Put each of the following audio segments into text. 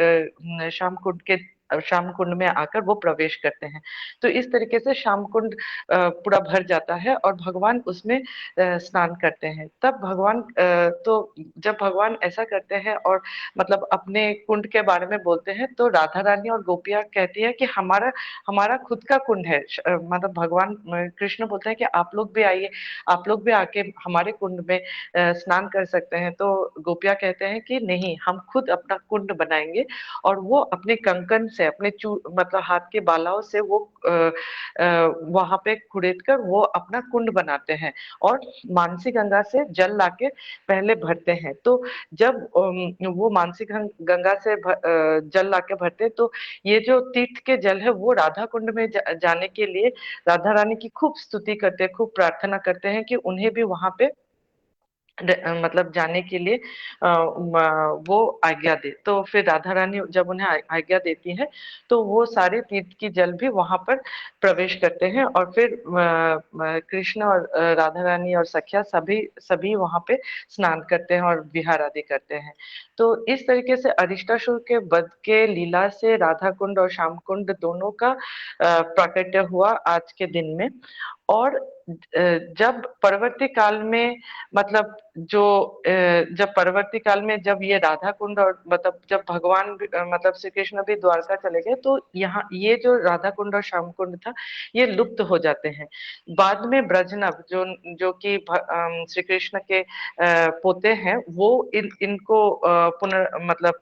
श्याम कुंड के श्याम कुंड में आकर वो प्रवेश करते हैं। तो इस तरीके से श्याम कुंड पूरा भर जाता है और भगवान उसमें स्नान करते हैं। तब भगवान तो जब भगवान ऐसा करते हैं और मतलब अपने कुंड के बारे में बोलते हैं, तो राधा रानी और गोपियाँ कहती है कि हमारा हमारा खुद का कुंड है। मतलब भगवान कृष्ण बोलते हैं कि आप लोग भी आइए, आप लोग भी आके हमारे कुंड में स्नान कर सकते हैं। तो गोपियाँ कहते हैं कि नहीं, हम खुद अपना कुंड बनाएंगे। और वो अपने कंकन से, अपने मतलब हाथ के बालाओं से वो वहां पे खुरेद कर वो अपना कुंड बनाते हैं और मानसी गंगा से जल लाके पहले भरते हैं। तो जब वो मानसी गंगा से जल लाके भरते हैं, तो ये जो तीर्थ के जल है वो राधा कुंड में जाने के लिए राधा रानी की खूब स्तुति करते हैं, खूब प्रार्थना करते हैं कि उन्हें भी वहां पे मतलब जाने के लिए वो आज्ञा दे। तो फिर राधा रानी जब उन्हें आज्ञा देती है, तो वो सारे तीर्थ की जल भी वहां पर प्रवेश करते हैं और फिर कृष्ण और राधा रानी और सखिया सभी सभी वहां पे स्नान करते हैं और विहार आदि करते हैं। तो इस तरीके से अरिष्टासुर के वध के लीला से राधा कुंड और श्याम कुंड दोनों का प्राकट्य हुआ आज के दिन में। और जब परवर्ती काल में मतलब जब परवर्ती काल में जब ये राधा कुंड और मतलब जब भगवान मतलब श्री कृष्ण भी द्वारका चले गए, तो यहाँ ये जो राधा कुंड और श्याम कुंड था ये लुप्त हो जाते हैं। बाद में ब्रजनव जो जो कि श्री कृष्ण के पोते हैं, वो इनको मतलब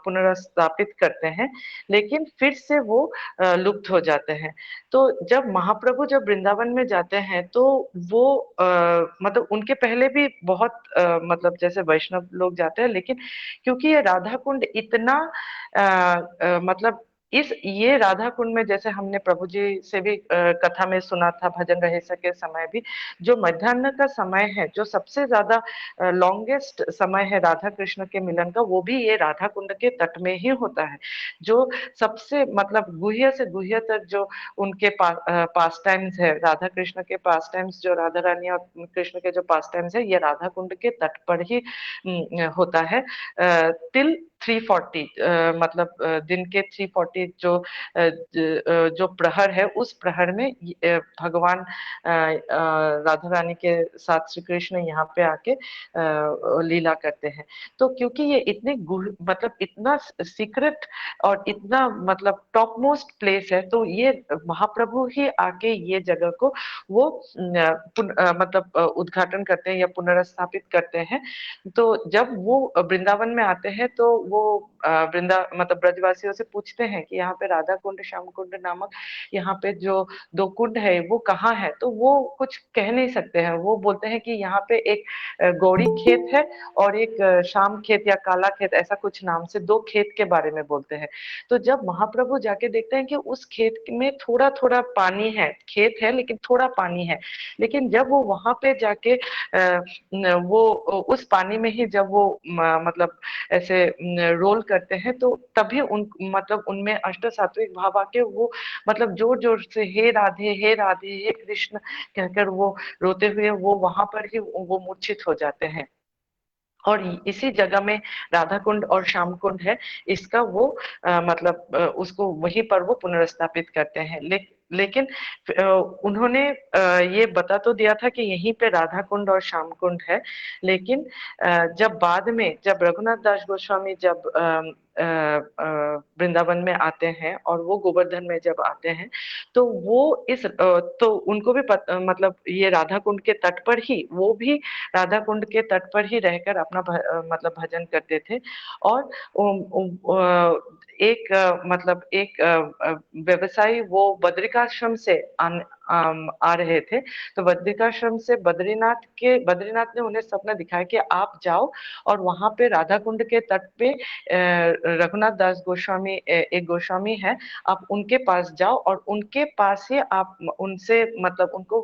पुनर्स्थापित करते हैं, लेकिन फिर से वो लुप्त हो जाते हैं। तो जब महाप्रभु जब वृंदावन में जाते हैं, तो वो मतलब उनके पहले भी बहुत मतलब जैसे वैष्णव लोग जाते हैं, लेकिन क्योंकि ये राधा कुंड इतना मतलब इस ये राधा कुंड में, जैसे हमने प्रभु जी से भी कथा में सुना था भजन रहे के समय भी, जो मध्याह्न का समय है, जो सबसे ज्यादा लॉन्गेस्ट समय है राधा कृष्ण के मिलन का, वो भी ये राधा कुंड के तट में ही होता है। जो सबसे मतलब गुह्य से गुह्य तक जो उनके पास टाइम्स है, राधा कृष्ण के पास टाइम्स, जो राधा रानी और कृष्ण के जो पास टाइम्स है, ये राधा कुंड के तट पर ही होता है। टिल 340 मतलब दिन के 340 जो प्रहर है, उस प्रहर में भगवान राधा रानी के साथ श्री कृष्ण यहाँ पे आके लीला करते हैं। तो क्योंकि ये इतने मतलब इतना सीक्रेट और इतना मतलब टॉप मोस्ट प्लेस है, तो ये महाप्रभु ही आके ये जगह को वो मतलब उद्घाटन करते हैं या पुनर्स्थापित करते हैं। तो जब वो वृंदावन में आते हैं, तो वो मतलब ब्रजवासियों से पूछते हैं कि यहाँ पे राधा कुंड श्याम कुंड नामक यहाँ पे जो दो कुंड है वो कहाँ है। तो वो कुछ कह नहीं सकते हैं, वो बोलते हैं कि यहाँ पे एक गौरी खेत है और एक श्याम खेत या काला खेत, ऐसा कुछ नाम से दो खेत के बारे में बोलते हैं। तो जब महाप्रभु जाके देखते हैं कि उस खेत में थोड़ा थोड़ा पानी है, खेत है लेकिन थोड़ा पानी है, लेकिन जब वो वहां पे जाके वो उस पानी में ही जब वो मतलब ऐसे रोल करते हैं, तो तभी उन मतलब उनमें अष्ट सात्विक भाव आके वो मतलब जोर जोर से हे राधे हे कृष्ण कहकर वो रोते हुए वो वहां पर ही वो मूर्छित हो जाते हैं। और इसी जगह में राधा कुंड और श्याम कुंड है, इसका वो मतलब उसको वहीं पर वो पुनर्स्थापित करते हैं। लेकिन उन्होंने ये बता तो दिया था कि यहीं पे राधा कुंड और श्याम कुंड है, लेकिन जब बाद में जब रघुनाथ दास गोस्वामी जब वृंदावन में आते हैं और वो गोवर्धन में जब आते हैं, तो वो तो उनको भी मतलब ये राधा कुंड के तट पर ही, वो भी राधा कुंड के तट पर ही रहकर अपना मतलब भजन करते थे। और एक मतलब एक व्यवसायी वो बद्रिकाश्रम से आ रहे थे। तो बद्रिकाश्रम से बद्रीनाथ ने उन्हें सपना दिखाया कि आप जाओ और वहां पे राधा कुंड के तट पे रघुनाथ दास गोस्वामी एक गोस्वामी है, आप उनके पास जाओ और उनके पास ही आप उनसे मतलब उनको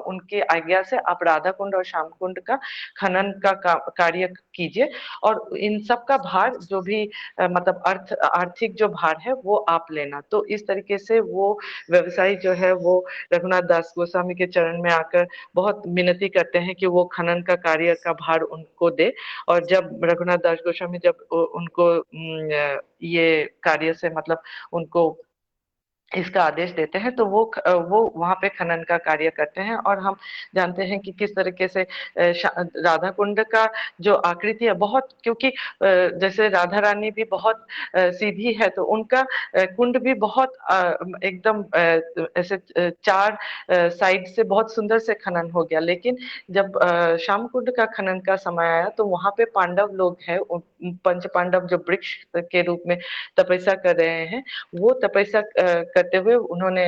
उनकी आज्ञा से आप राधा कुंड और श्याम कुंड का खनन का कार्य कीजिए, और इन सब का भार जो भी मतलब आर्थिक जो भार है वो आप लेना। तो इस तरीके से वो व्यवसायी जो है वो रघुनाथ दास गोस्वामी के चरण में आकर बहुत मिन्नती करते हैं कि वो खनन का कार्य का भार उनको दे। और जब रघुनाथ दास गोस्वामी जब उनको ये कार्य से मतलब उनको इसका आदेश देते हैं, तो वो वहां पे खनन का कार्य करते हैं। और हम जानते हैं कि किस तरीके से राधा कुंड का जो आकृति है बहुत, क्योंकि जैसे राधा रानी भी बहुत सीधी है, तो उनका कुंड भी बहुत एकदम ऐसे चार साइड से बहुत सुंदर से खनन हो गया। लेकिन जब श्याम कुंड का खनन का समय आया, तो वहां पे पांडव लोग हैं, पंच पांडव जो वृक्ष के रूप में तपस्या कर रहे हैं, वो तपस्या करते हुए उन्होंने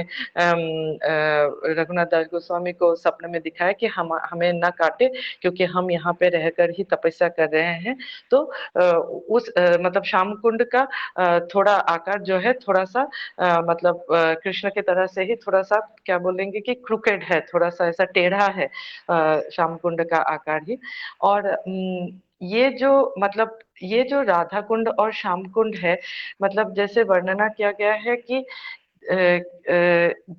रघुनाथ दास गोस्वामी को सपने में दिखाया कि हम हमें न काटे, क्योंकि हम यहाँ पे रहकर ही तपस्या कर रहे हैं। तो उस मतलब श्याम कुंड का थोड़ा आकार जो है थोड़ा सा मतलब कृष्ण की तरह से ही थोड़ा सा क्या बोलेंगे कि क्रूकेड है, थोड़ा सा ऐसा टेढ़ा है श्याम कुंड का आकार ही। और ये जो मतलब ये जो राधा कुंड और श्याम कुंड है, मतलब जैसे वर्णना किया गया है कि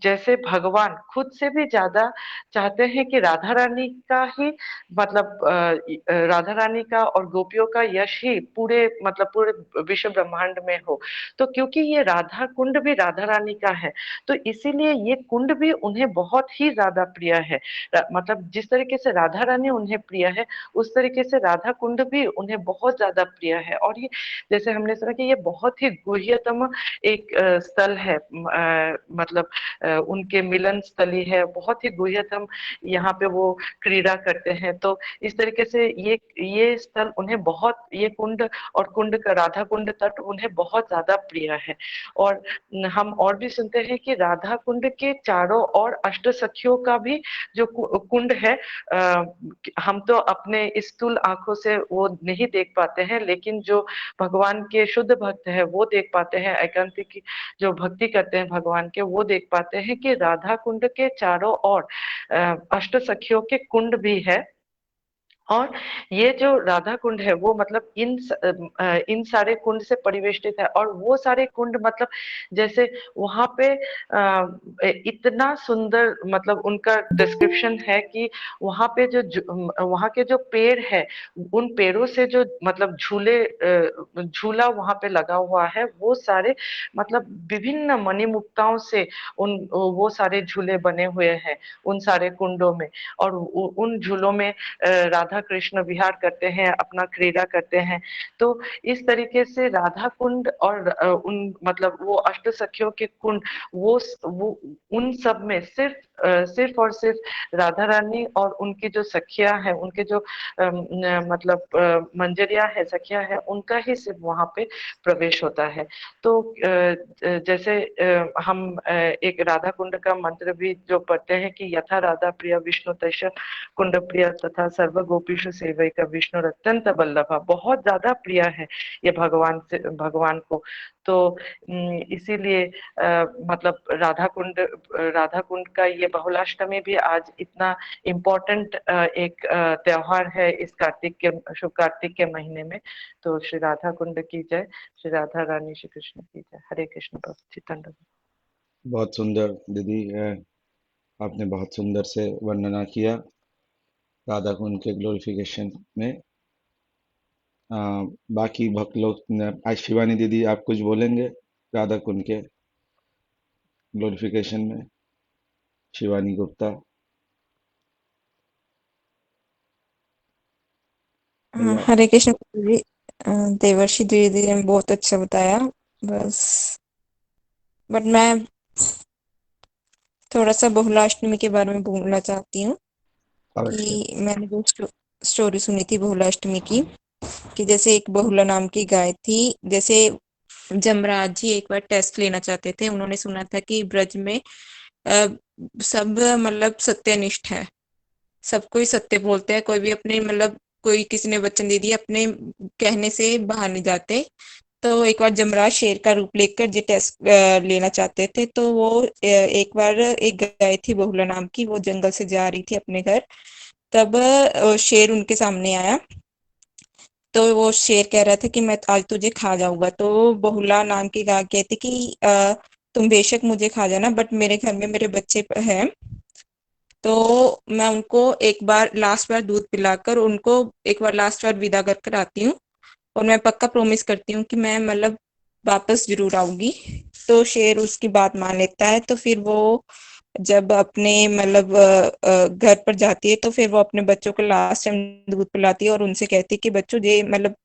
जैसे भगवान खुद से भी ज्यादा चाहते हैं कि राधा रानी का ही मतलब राधा रानी का और गोपियों का यश ही पूरे मतलब पूरे विश्व ब्रह्मांड में हो। तो क्योंकि ये राधा कुंड भी राधा रानी का है, तो इसीलिए ये कुंड भी उन्हें बहुत ही ज्यादा प्रिय है। मतलब जिस तरीके से राधा रानी उन्हें प्रिय है, उस तरीके से राधा कुंड भी उन्हें बहुत ज्यादा प्रिय है। और ये जैसे हमने सुना कि ये बहुत ही गुह्यतम एक स्थल है, मतलब उनके मिलन स्थली है, बहुत ही गुह्यतम, यहाँ पे वो क्रीड़ा करते हैं। तो इस तरीके से ये स्थल उन्हें बहुत, ये कुंड और कुंड का राधा कुंड तट उन्हें बहुत ज्यादा प्रिय है। और हम और भी सुनते हैं कि राधा कुंड के चारों ओर अष्ट सखियों का भी जो कुंड है, हम तो अपने स्थूल आंखों से वो नहीं देख पाते हैं, लेकिन जो भगवान के शुद्ध भक्त है वो देख पाते हैं, एकांतिक जो भक्ति करते हैं भगवान के, वो देख पाते हैं कि राधा कुंड के चारों ओर अष्ट सखियों के कुंड भी है। और ये जो राधा कुंड है वो मतलब इन सारे कुंड से परिवेष्टित है। और वो सारे कुंड मतलब जैसे वहां पे इतना सुंदर मतलब उनका डिस्क्रिप्शन है कि वहां पे वहां के जो पेड़ है, उन पेड़ों से जो मतलब झूला वहां पे लगा हुआ है, वो सारे मतलब विभिन्न मणिमुक्ताओं से वो सारे झूले बने हुए हैं उन सारे कुंडों में। और उन झूलों में राधा कृष्ण विहार करते हैं, अपना क्रीड़ा करते हैं। तो इस तरीके से राधा कुंड और उन मतलब वो अष्ट सखियों के कुंड, वो उन सब में सिर्फ और सिर्फ राधा रानी और उनकी जो सखियां हैं, उनके जो मतलब मंजरिया है, सखियां है, उनका ही सिर्फ वहां पे प्रवेश होता है। तो जैसे हम एक राधा कुंड का मंत्र भी जो पढ़ते हैं कि यथा राधा प्रिय विष्णु तैश कुंड प्रिय तथा सर्व गोपीशु सेवैका विष्णु अत्यंत बल्लभा, बहुत ज्यादा प्रिय है ये भगवान को। तो इसीलिए मतलब राधा कुंड का ये बहुलाष्टमी भी आज इतना इम्पोर्टेंट एक त्योहार है इस कार्तिक के शुभ कार्तिक के महीने में। तो श्री राधा कुंड की जय, श्री राधा रानी श्री कृष्ण की जय। हरे कृष्ण प्रभु चितंड। बहुत सुंदर दीदी, आपने बहुत सुंदर से वर्णना किया राधा कुंड के ग्लोरिफिकेशन में। अ, बाकी भक्त लोग आज शिवानी दीदी आप कुछ बोलेंगे राधा कुंड के ग्लोरिफिकेशन में? शिवानी गुप्ता। हाँ, भैया। हरे कृष्ण जी। देवर्षि द्विवेदी ने बहुत अच्छा बताया। बस बट मैं थोड़ा सा बहुलाष्टमी के बारे में बोलना चाहती हूँ अवश्य। कि मैंने जो स्टोरी सुनी थी बहुलाष्टमी की, कि जैसे एक बहुला नाम की गाय थी। जैसे जमराज जी एक बार टेस्ट लेना चाहते थे, उन्होंने सुना था कि ब्रज में अ, सब मतलब सत्यनिष्ठ है, सब कोई सत्य बोलते हैं, कोई भी अपने मतलब कोई किसी ने वचन दे दिया अपने कहने से बाहर नहीं जाते। तो एक बार जमराज शेर का रूप लेकर जो टेस्ट लेना चाहते थे, तो वो एक बार एक गाय थी बहुला नाम की, वो जंगल से जा रही थी अपने घर। तब शेर उनके सामने आया, तो वो शेर कह रहा था कि मैं आज तुझे खा जाऊंगा। तो बहुला नाम की गाय कहती कि तुम बेशक मुझे खा जाना, बट मेरे घर में मेरे बच्चे हैं, तो मैं उनको एक बार लास्ट बार दूध पिलाकर उनको एक बार लास्ट बार विदा कर कर आती हूँ, और मैं पक्का प्रॉमिस करती हूँ कि मैं मतलब वापस जरूर आऊंगी। तो शेर उसकी बात मान लेता है। तो फिर वो जब अपने मतलब घर पर जाती है, तो फिर वो अपने बच्चों को लास्ट टाइम दूध पिलाती है और उनसे कहती है कि बच्चों, ये मतलब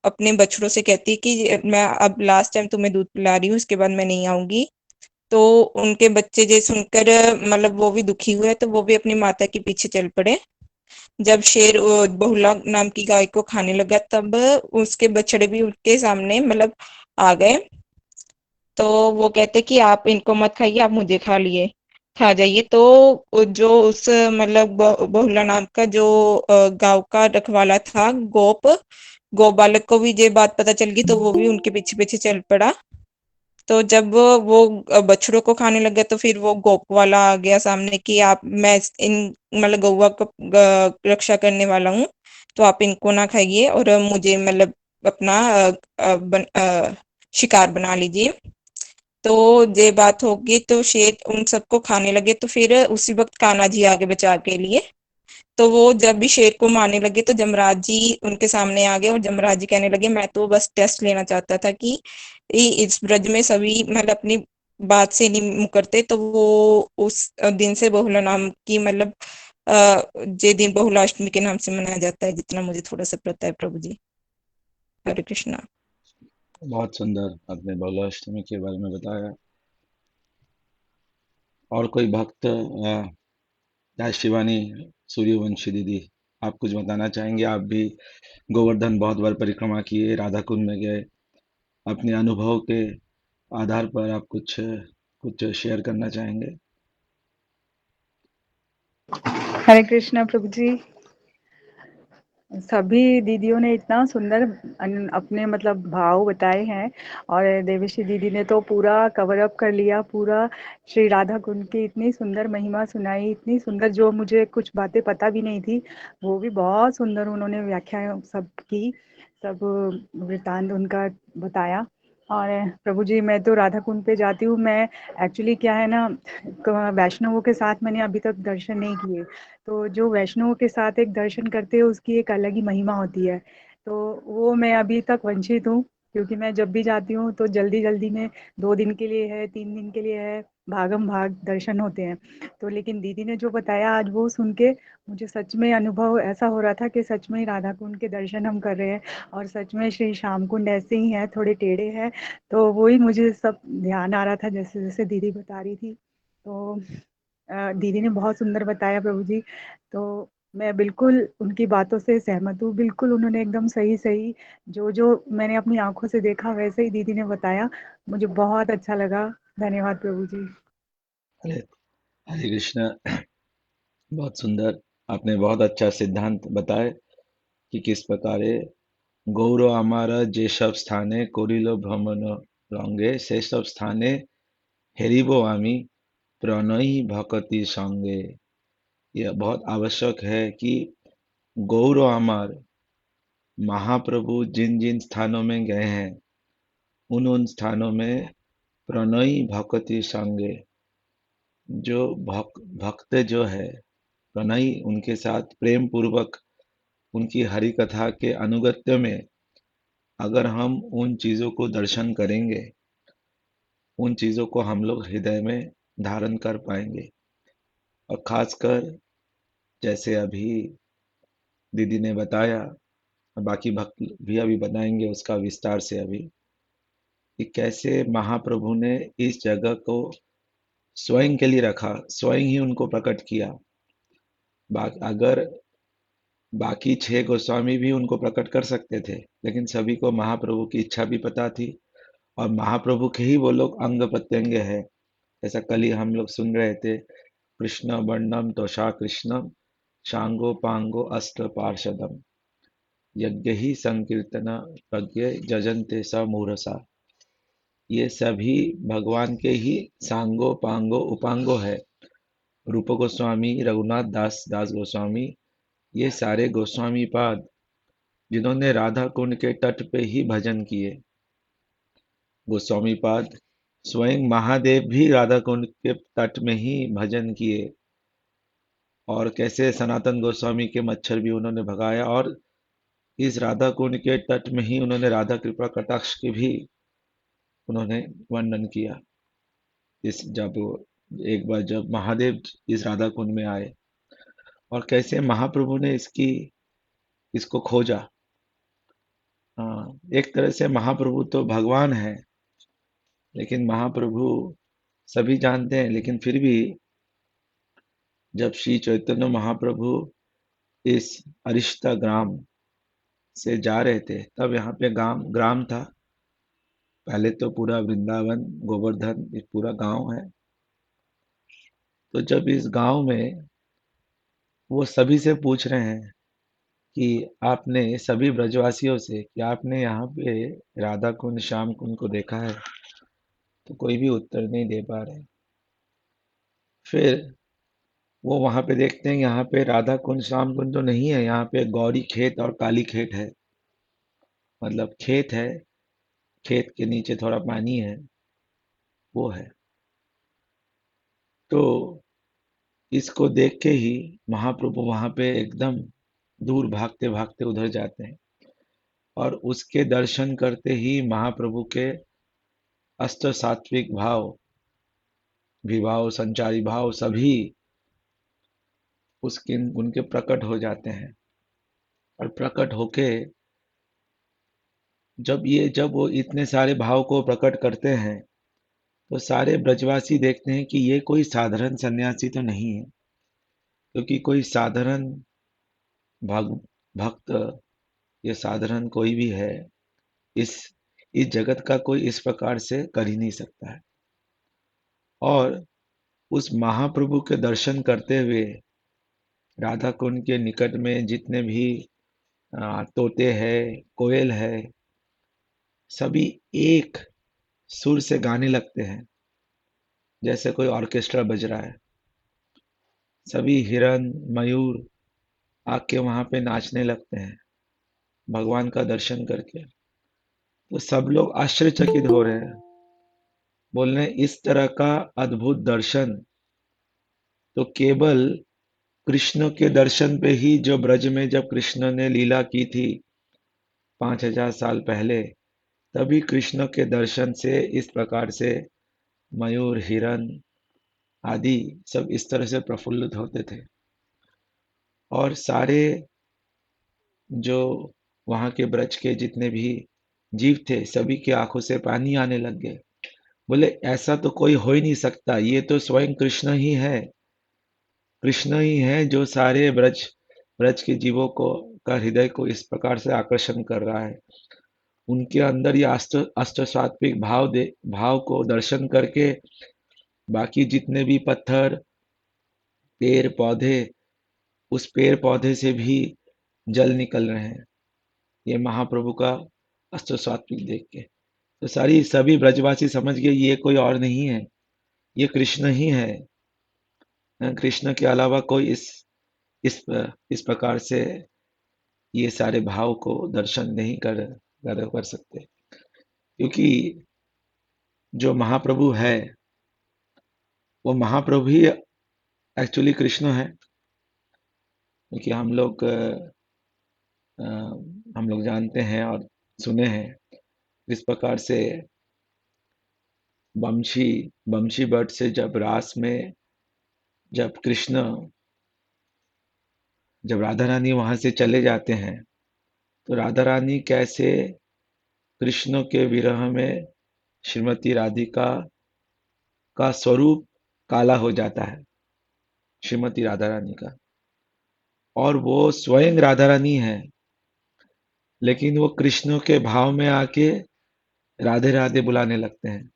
अपने बछड़ों से कहती है कि मैं अब लास्ट टाइम तुम्हें दूध पिला रही हूँ, इसके बाद मैं नहीं आऊंगी। तो उनके बच्चे ये सुनकर मतलब वो भी दुखी हुए, तो वो भी अपनी माता के पीछे चल पड़े। जब शेर बहुला नाम की गाय को खाने लगा, तब उसके बछड़े भी उसके सामने मतलब आ गए। तो वो कहते कि आप इनको मत खाइए, आप मुझे खा जाइए। तो जो उस मतलब बहुला नाम का जो गांव का रखवाला था, गो बालक को भी ये बात पता चल गई, तो वो भी उनके पीछे पीछे चल पड़ा। तो जब वो बछड़ों को खाने लग गया, तो फिर वो गोप वाला आ गया सामने कि आप मैं इन मतलब गौवा को रक्षा करने वाला हूँ, तो आप इनको ना खाइए और मुझे मतलब अपना शिकार बना लीजिए। तो ये बात होगी, तो शेर उन सबको खाने लगे। तो फिर उसी वक्त कान्हा जी आगे बचाव के लिए। तो वो जब भी शेर को मारने लगे, तो जमराज जी उनके सामने आ गए, और जमराज जी कहने लगे मैं तो बस टेस्ट लेना चाहता था कि इस ब्रज में सभी मतलब अपनी बात से नहीं मुकरते। तो वो उस दिन से बहुला नाम की मतलब ये दिन बहुलाष्टमी के नाम से मनाया जाता है, जितना मुझे थोड़ा सा पता है प्रभु जी। हरे कृष्णा। बहुत सुंदर आपने बहुलाष्टमी के बारे में बताया। और कोई भक्त या शिवानी सूर्यवंशी दीदी, आप कुछ बताना चाहेंगे? आप भी गोवर्धन बहुत बार परिक्रमा किए, राधा कुंड में गए, अपने अनुभव के आधार पर आप कुछ कुछ शेयर करना चाहेंगे? हरे कृष्णा प्रभु जी। सभी दीदियों ने इतना सुंदर अपने मतलब भाव बताए हैं, और देवश्री दीदी ने तो पूरा कवर अप कर लिया, पूरा श्री राधा कुंड की इतनी सुंदर महिमा सुनाई, इतनी सुंदर, जो मुझे कुछ बातें पता भी नहीं थी वो भी बहुत सुंदर उन्होंने व्याख्या सब की, सब वृतांत उनका बताया। और प्रभु जी, मैं तो राधा कुंड पे जाती हूँ। मैं एक्चुअली क्या है ना, वैष्णवों के साथ मैंने अभी तक दर्शन नहीं किए, तो जो वैष्णवों के साथ एक दर्शन करते हैं उसकी एक अलग ही महिमा होती है। तो वो मैं अभी तक वंचित हूँ, क्योंकि मैं जब भी जाती हूँ तो जल्दी जल्दी में 2 दिन के लिए है, 3 दिन के लिए है, भागम भाग दर्शन होते हैं। तो लेकिन दीदी ने जो बताया आज, वो सुन के मुझे सच में अनुभव ऐसा हो रहा था कि सच में ही राधा कुंड के दर्शन हम कर रहे हैं, और सच में श्री श्याम कुंड ऐसे ही है, थोड़े टेढ़े हैं। तो वही मुझे सब ध्यान आ रहा था जैसे जैसे दीदी बता रही थी। तो दीदी ने बहुत सुंदर बताया प्रभु जी। तो मैं बिल्कुल उनकी बातों से सहमत हूँ, बिल्कुल उन्होंने एकदम सही सही जो जो मैंने अपनी आंखों से देखा वैसे ही दीदी ने बताया। मुझे बहुत अच्छा लगा। धन्यवाद प्रभु जी। हरे हरे कृष्ण। बहुत सुंदर। आपने बहुत अच्छा सिद्धांत बताए कि किस प्रकार गौर আমার যেসব স্থানে করিল ভ্রমণ রঙ্গে সেসব স্থানে हेरिबो आमी प्रणयी भक्ति संगे। यह बहुत आवश्यक है कि गौर अमर महाप्रभु जिन जिन स्थानों में गए हैं, उन उन स्थानों में प्रणयी भक्ति संगे, जो भक्त जो है प्रणयी, उनके साथ प्रेम पूर्वक उनकी हरि कथा के अनुगत्य में अगर हम उन चीजों को दर्शन करेंगे, उन चीजों को हम लोग हृदय में धारण कर पाएंगे। और खासकर जैसे अभी दीदी ने बताया, बाकी भक्त भी अभी बताएंगे उसका विस्तार से अभी, कि कैसे महाप्रभु ने इस जगह को स्वयं के लिए रखा, स्वयं ही उनको प्रकट किया। अगर बाकी 6 गोस्वामी भी उनको प्रकट कर सकते थे, लेकिन सभी को महाप्रभु की इच्छा भी पता थी, और महाप्रभु के ही वो लोग अंग प्रत्यंग है। ऐसा कल ही हम लोग सुन रहे थे, कृष्ण वर्णम तोषा कृष्णम शांगो पांगो अष्ट पार्षदम यज्ञ ही संकीर्तन प्रज्ञ जजन्ते स मूढ़सा। ये सभी भगवान के ही सांगो पांगो उपांगो है। रूप गोस्वामी, रघुनाथ दास दास गोस्वामी, ये सारे गोस्वामी पाद जिन्होंने राधा कुंड के तट पे ही भजन किए, गोस्वामी पाद स्वयं महादेव भी राधा कुंड के तट में ही भजन किए, और कैसे सनातन गोस्वामी के मच्छर भी उन्होंने भगाया, और इस राधा कुंड के तट में ही उन्होंने राधा कृपा कटाक्ष की भी उन्होंने वर्णन किया। इस जब एक बार जब महादेव इस राधा कुंड में आए, और कैसे महाप्रभु ने इसको खोजा। हाँ, एक तरह से महाप्रभु तो भगवान है, लेकिन महाप्रभु सभी जानते हैं, लेकिन फिर भी जब श्री चैतन्य महाप्रभु इस अरिष्ता ग्राम से जा रहे थे, तब यहाँ पे ग्राम था। पहले तो पूरा वृंदावन, गोवर्धन, ये पूरा गांव है। तो जब इस गांव में वो सभी से पूछ रहे हैं कि आपने, सभी ब्रजवासियों से, कि आपने यहाँ पे राधा कुंड, श्याम कुंड को देखा है? तो कोई भी उत्तर नहीं दे पा रहे। फिर वो वहां पे देखते हैं, यहाँ पे राधा कुंड, श्याम कुंड तो नहीं है, यहाँ पे गौरी खेत और काली खेत है। मतलब खेत है, खेत के नीचे थोड़ा पानी है, वो है। तो इसको देख के ही महाप्रभु वहां पे एकदम दूर भागते भागते उधर जाते हैं, और उसके दर्शन करते ही महाप्रभु के अष्ट सात्विक भाव, विभाव, संचारी भाव सभी उसके उनके प्रकट हो जाते हैं। और प्रकट होके जब वो इतने सारे भाव को प्रकट करते हैं, तो सारे ब्रजवासी देखते हैं कि ये कोई साधारण सन्यासी तो नहीं है, क्योंकि कोई साधारण भक्त, ये साधारण कोई भी है, इस इस जगत का कोई इस प्रकार से कर ही नहीं सकता है। और उस महाप्रभु के दर्शन करते हुए राधा कुंड के निकट में जितने भी तोते हैं, कोयल है, सभी एक सुर से गाने लगते हैं, जैसे कोई ऑर्केस्ट्रा बज रहा है। सभी हिरन, मयूर आके वहां पे नाचने लगते हैं भगवान का दर्शन करके। तो सब लोग आश्चर्यचकित हो रहे हैं, बोल रहे हैं इस तरह का अद्भुत दर्शन तो केवल कृष्ण के दर्शन पे ही, जो ब्रज में जब कृष्ण ने लीला की थी 5000 साल पहले, तभी कृष्ण के दर्शन से इस प्रकार से मयूर, हिरन आदि सब इस तरह से प्रफुल्लित होते थे। और सारे जो वहां के ब्रज के जितने भी जीव थे, सभी की आंखों से पानी आने लग गए। बोले ऐसा तो कोई हो ही नहीं सकता, ये तो स्वयं कृष्ण ही है। कृष्ण ही है जो सारे ब्रज ब्रज के जीवों को का हृदय को इस प्रकार से आकर्षण कर रहा है। उनके अंदर ये अष्ट सात्विक भाव को दर्शन करके बाकी जितने भी पत्थर, पेड़ पौधे, उस पेड़ पौधे से भी जल निकल रहे हैं, ये महाप्रभु का अष्ट सात्विक देख के। तो सभी ब्रजवासी समझ गए ये कोई और नहीं है, ये कृष्ण ही है। कृष्ण के अलावा कोई इस प्रकार से ये सारे भाव को दर्शन नहीं कर सकते, क्योंकि जो महाप्रभु है वो महाप्रभु ही एक्चुअली कृष्ण है। क्योंकि हम लोग जानते हैं और सुने हैं इस प्रकार से बमशी बट से जब रास में जब राधा रानी वहां से चले जाते हैं, तो राधा रानी कैसे कृष्ण के विरह में श्रीमती राधिका का स्वरूप काला हो जाता है, श्रीमती राधा रानी का, और वो स्वयं राधा रानी है, लेकिन वो कृष्ण के भाव में आके राधे राधे बुलाने लगते हैं,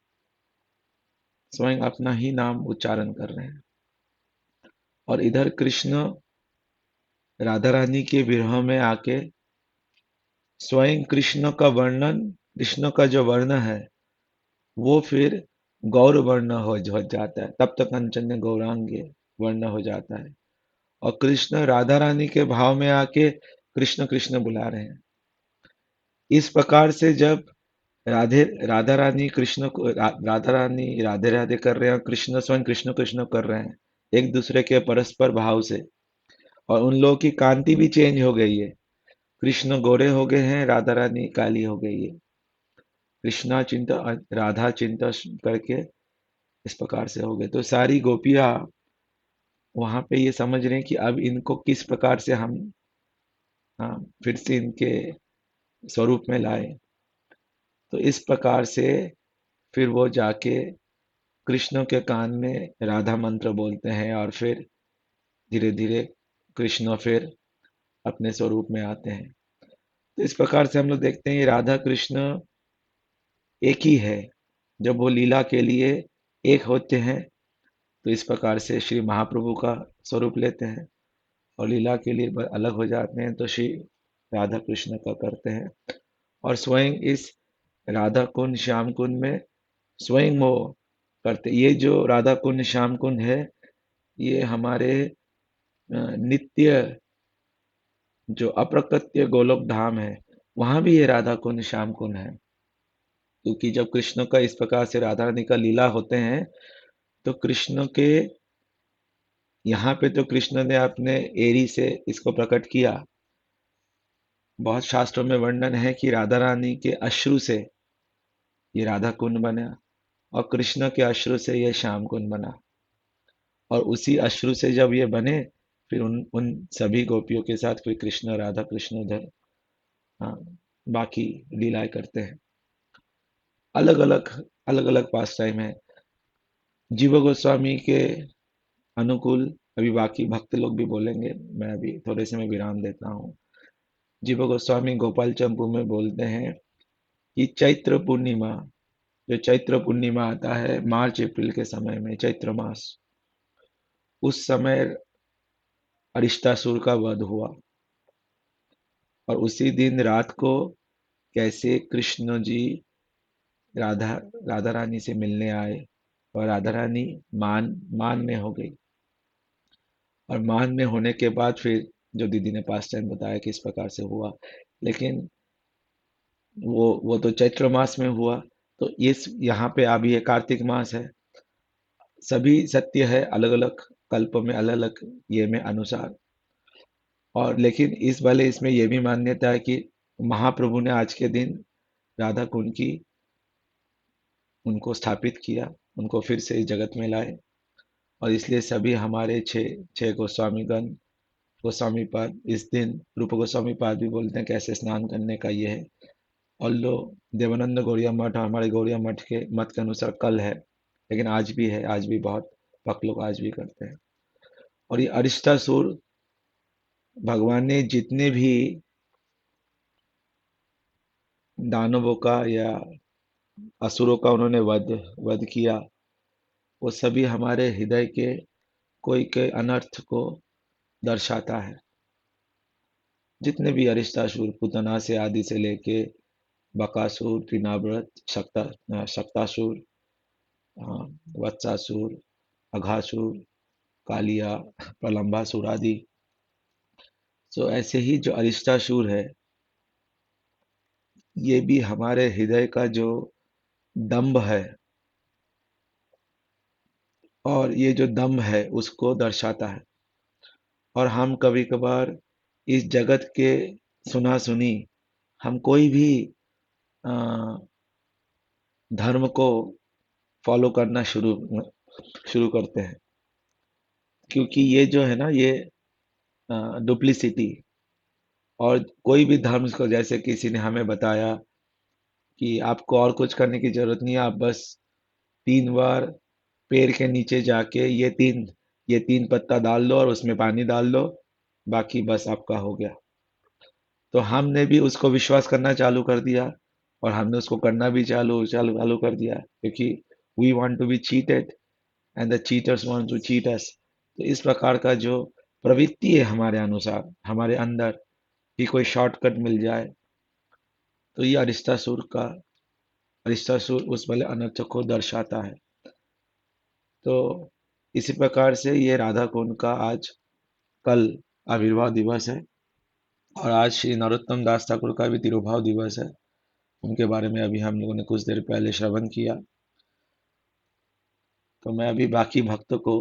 स्वयं अपना ही नाम उच्चारण कर रहे हैं। और इधर कृष्ण राधा रानी के विरह में आके स्वयं कृष्ण का जो वर्ण है वो फिर गौर वर्ण हो जाता है, तब तक कंचन गौरांगे वर्ण हो जाता है, और कृष्ण राधा रानी के भाव में आके कृष्ण कृष्ण बुला रहे हैं। इस प्रकार से जब राधा रानी कृष्ण को राधा रानी राधे राधे कर रहे हैं और कृष्ण स्वयं कृष्ण कृष्ण कर रहे हैं एक दूसरे के परस्पर भाव से। और उन लोगों की कांति भी चेंज हो गई है। कृष्ण गोरे हो गए हैं, राधा रानी काली हो गई है। कृष्णा चिंता राधा चिंता करके इस प्रकार से हो गए। तो सारी गोपियां वहां पे ये समझ रहे हैं कि अब इनको किस प्रकार से हम फिर से इनके स्वरूप में लाए। तो इस प्रकार से फिर वो जाके कृष्ण के कान में राधा मंत्र बोलते हैं और फिर धीरे धीरे कृष्ण फिर अपने स्वरूप में आते हैं। तो इस प्रकार से हम लोग देखते हैं ये राधा कृष्ण एक ही है। जब वो लीला के लिए एक होते हैं तो इस प्रकार से श्री महाप्रभु का स्वरूप लेते हैं और लीला के लिए अलग हो जाते हैं तो श्री राधा कृष्ण का करते हैं। और स्वयं इस राधा कुंड श्याम कुंड में स्वयं वो करते। ये जो राधा कुंड श्याम कुंड है ये हमारे नित्य जो अप्रकृत्य गोलोक धाम है वहां भी ये राधा कुंड श्याम कुंड है। क्योंकि जब कृष्ण का इस प्रकार से राधा रानी का लीला होते हैं तो कृष्ण के यहाँ पे तो कृष्ण ने अपने एरी से इसको प्रकट किया। बहुत शास्त्रों में वर्णन है कि राधा रानी के अश्रु से ये राधा कुंड बना और कृष्ण के अश्रु से ये श्याम कुंड बना। और उसी अश्रु से जब ये बने फिर उन उन सभी गोपियों के साथ फिर कृष्ण राधा कृष्ण उधर हाँ बाकी लीलाएं करते हैं। अलग अलग अलग अलग पास टाइम है। जीव गोस्वामी के अनुकूल अभी बाकी भक्त लोग भी बोलेंगे। मैं अभी थोड़े से मैं विराम देता हूँ। जीव गोस्वामी गोपाल चंपू में बोलते हैं कि चैत्र पूर्णिमा जो चैत्र पूर्णिमा आता है मार्च अप्रैल के समय में चैत्र मास उस समय अरिष्टासुर का वध हुआ। और उसी दिन रात को कैसे कृष्ण जी राधा राधा रानी से मिलने आए और राधा रानी मान मान में हो गई। और मान में होने के बाद फिर जो दीदी ने पास टाइम बताया कि इस प्रकार से हुआ। लेकिन वो तो चैत्र मास में हुआ। तो इस यहाँ पे अभी ये कार्तिक मास है। सभी सत्य है अलग अलग कल्प में अलग अलग ये में अनुसार। और लेकिन इस वाले इसमें यह भी मान्यता है कि महाप्रभु ने आज के दिन राधा कुंड की उनको स्थापित किया उनको फिर से इस जगत में लाए। और इसलिए सभी हमारे छह छह गोस्वामीगण गोस्वामी पाद इस दिन रूप गोस्वामी पाद भी बोलते हैं कैसे स्नान करने का ये है। और लो देवानंद गौड़िया मठ हमारे गौड़िया मठ के मत के अनुसार कल है लेकिन आज भी है। आज भी बहुत भक्त लोग आज भी करते हैं। और ये अरिष्टासुर भगवान ने जितने भी दानवों का या असुरों का उन्होंने वध वध किया वो सभी हमारे हृदय के कोई के अनर्थ को दर्शाता है। जितने भी अरिष्टासुर पुतना से आदि से लेके बकासुर त्रिनाव्रत शक्तासुर वत्सासुर अघासुर कालिया प्रलंबासुर आदि। तो ऐसे ही जो अरिष्टासुर है ये भी हमारे हृदय का जो दंभ है और ये जो दम्भ है उसको दर्शाता है। और हम कभी कभार इस जगत के सुना सुनी हम कोई भी अ, धर्म को फॉलो करना शुरू शुरू करते हैं। क्योंकि ये जो है ना ये डुप्लीसिटी और कोई भी धर्म को जैसे किसी ने हमें बताया कि आपको और कुछ करने की जरूरत नहीं है। आप बस 3 बार पेड़ के नीचे जाके ये तीन पत्ता डाल दो और उसमें पानी डाल दो बाकी बस आपका हो गया। तो हमने भी उसको विश्वास करना चालू कर दिया और हमने उसको करना भी चालू चालू चालू कर दिया क्योंकि we want to be cheated and the cheaters want to cheat us. तो इस प्रकार का जो प्रवृत्ति है हमारे अनुसार हमारे अंदर कि कोई शॉर्टकट मिल जाए तो ये अरिष्टासुर उस वाले अनर्थ को दर्शाता है। तो इसी प्रकार से ये राधा कुंड का आज कल आविर्भाव दिवस है और आज श्री नरोत्तम दास ठाकुर का भी तिरुभाव दिवस है। उनके बारे में अभी हम लोगों ने कुछ देर पहले श्रवण किया। तो मैं अभी बाकी भक्तों को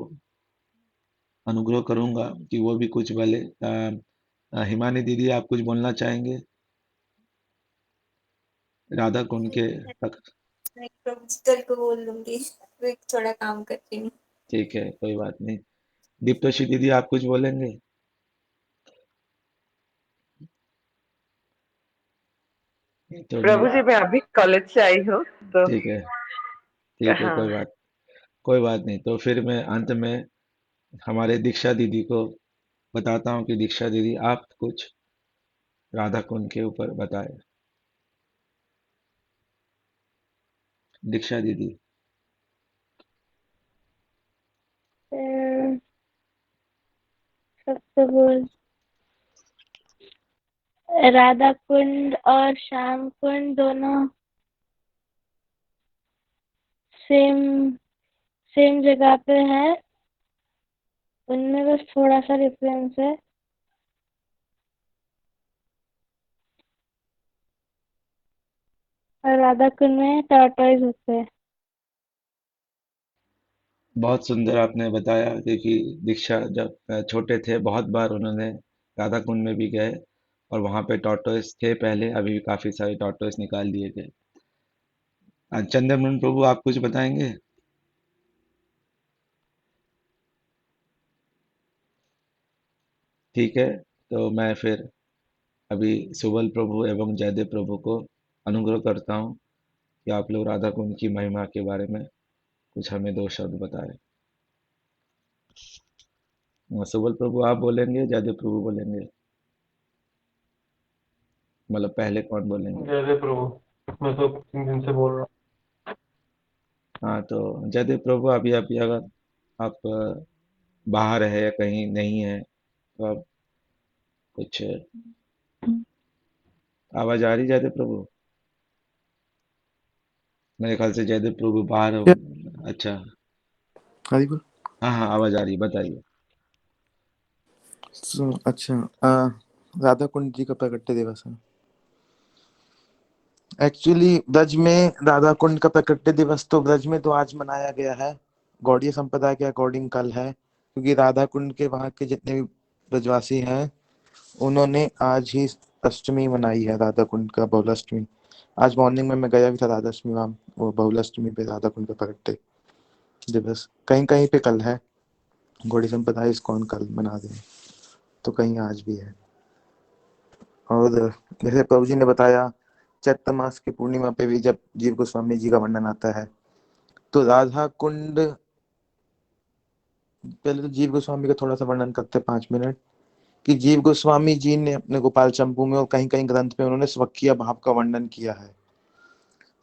अनुग्रह करूंगा कि वो भी कुछ बोले। हिमानी दीदी, आप कुछ बोलना चाहेंगे राधा कुंड के तक? नहीं, प्रभु जी कल को बोल लूंगी, मैं थोड़ा काम करती हूँ। ठीक है, कोई बात नहीं। दीप्तोषी दीदी, आप कुछ बोलेंगे? तो मैं प्रभु जी मैं अभी कॉलेज से आई हूँ तो ठीक है, ठीक है, हाँ। कोई बात नहीं। तो फिर मैं अंत में हमारे दीक्षा दीदी को बताता हूँ कि दीक्षा दीदी आप कुछ राधा कुंड के ऊपर बताएं। दीक्षा दीदी। सबसे बोल राधा कुंड और श्याम कुंड दोनों सेम सेम जगह पे है, उनमें बस थोड़ा सा डिफरेंस है। और राधा कुंड में टॉर्टोइज होते हैं। बहुत सुंदर आपने बताया, क्योंकि दीक्षा जब छोटे थे बहुत बार उन्होंने राधा कुंड में भी गए और वहां पे टॉर्टोइस थे पहले, अभी भी काफी सारे टॉर्टोइस निकाल दिए गए। चंद्रमोहन प्रभु, आप कुछ बताएंगे? ठीक है, तो मैं फिर अभी सुबल प्रभु एवं जयदेव प्रभु को अनुग्रह करता हूँ कि आप लोग राधा कुंड की महिमा के बारे में कुछ हमें दो शब्द बताएं। सुबल प्रभु आप बोलेंगे, जयदेव प्रभु बोलेंगे? मतलब पहले कौन बोलेंगे? जय प्रभु। मैं तो 3 दिन से बोल रहा हाँ, तो जयदेव प्रभु अभी अगर आप बाहर है या कहीं नहीं है तो आप कुछ आवाज आ रही जयदेव प्रभु? मेरे ख्याल से जयदेव प्रभु बाहर हो। अच्छा, हाँ जी। हाँ हाँ, आवाज आ रही, बताइए। अच्छा, राधा कुंड जी का प्रकट्य दिवस है। एक्चुअली ब्रज में राधा कुंड का प्रकट्य दिवस तो ब्रज में तो आज मनाया गया है, गौड़ीय संप्रदाय के अकॉर्डिंग कल है, क्योंकि राधा कुंड के वहां के जितने भी ब्रजवासी हैं उन्होंने आज ही अष्टमी मनाई है, राधा कुंड का बहुलाष्टमी। आज मॉर्निंग में मैं गया भी था राधा अष्टमी, वहां वो बहुलाष्टमी पे राधा कुंड का प्रकट्य दिवस कहीं कहीं पे कल है, गौड़ी संप्रदाय इसको कल मना रहे हैं, तो कहीं आज भी है। और जैसे प्रभु जी ने बताया, चैत्र मास की पूर्णिमा पे भी जब जीव गोस्वामी जी का वर्णन आता है तो राधा कुंड, पहले तो जीव गोस्वामी का थोड़ा सा वर्णन करते हैं 5 मिनट, कि जीव गोस्वामी जी ने अपने गोपाल चंपू में और कहीं कहीं ग्रंथ में उन्होंने स्वकीय भाव का वर्णन किया है।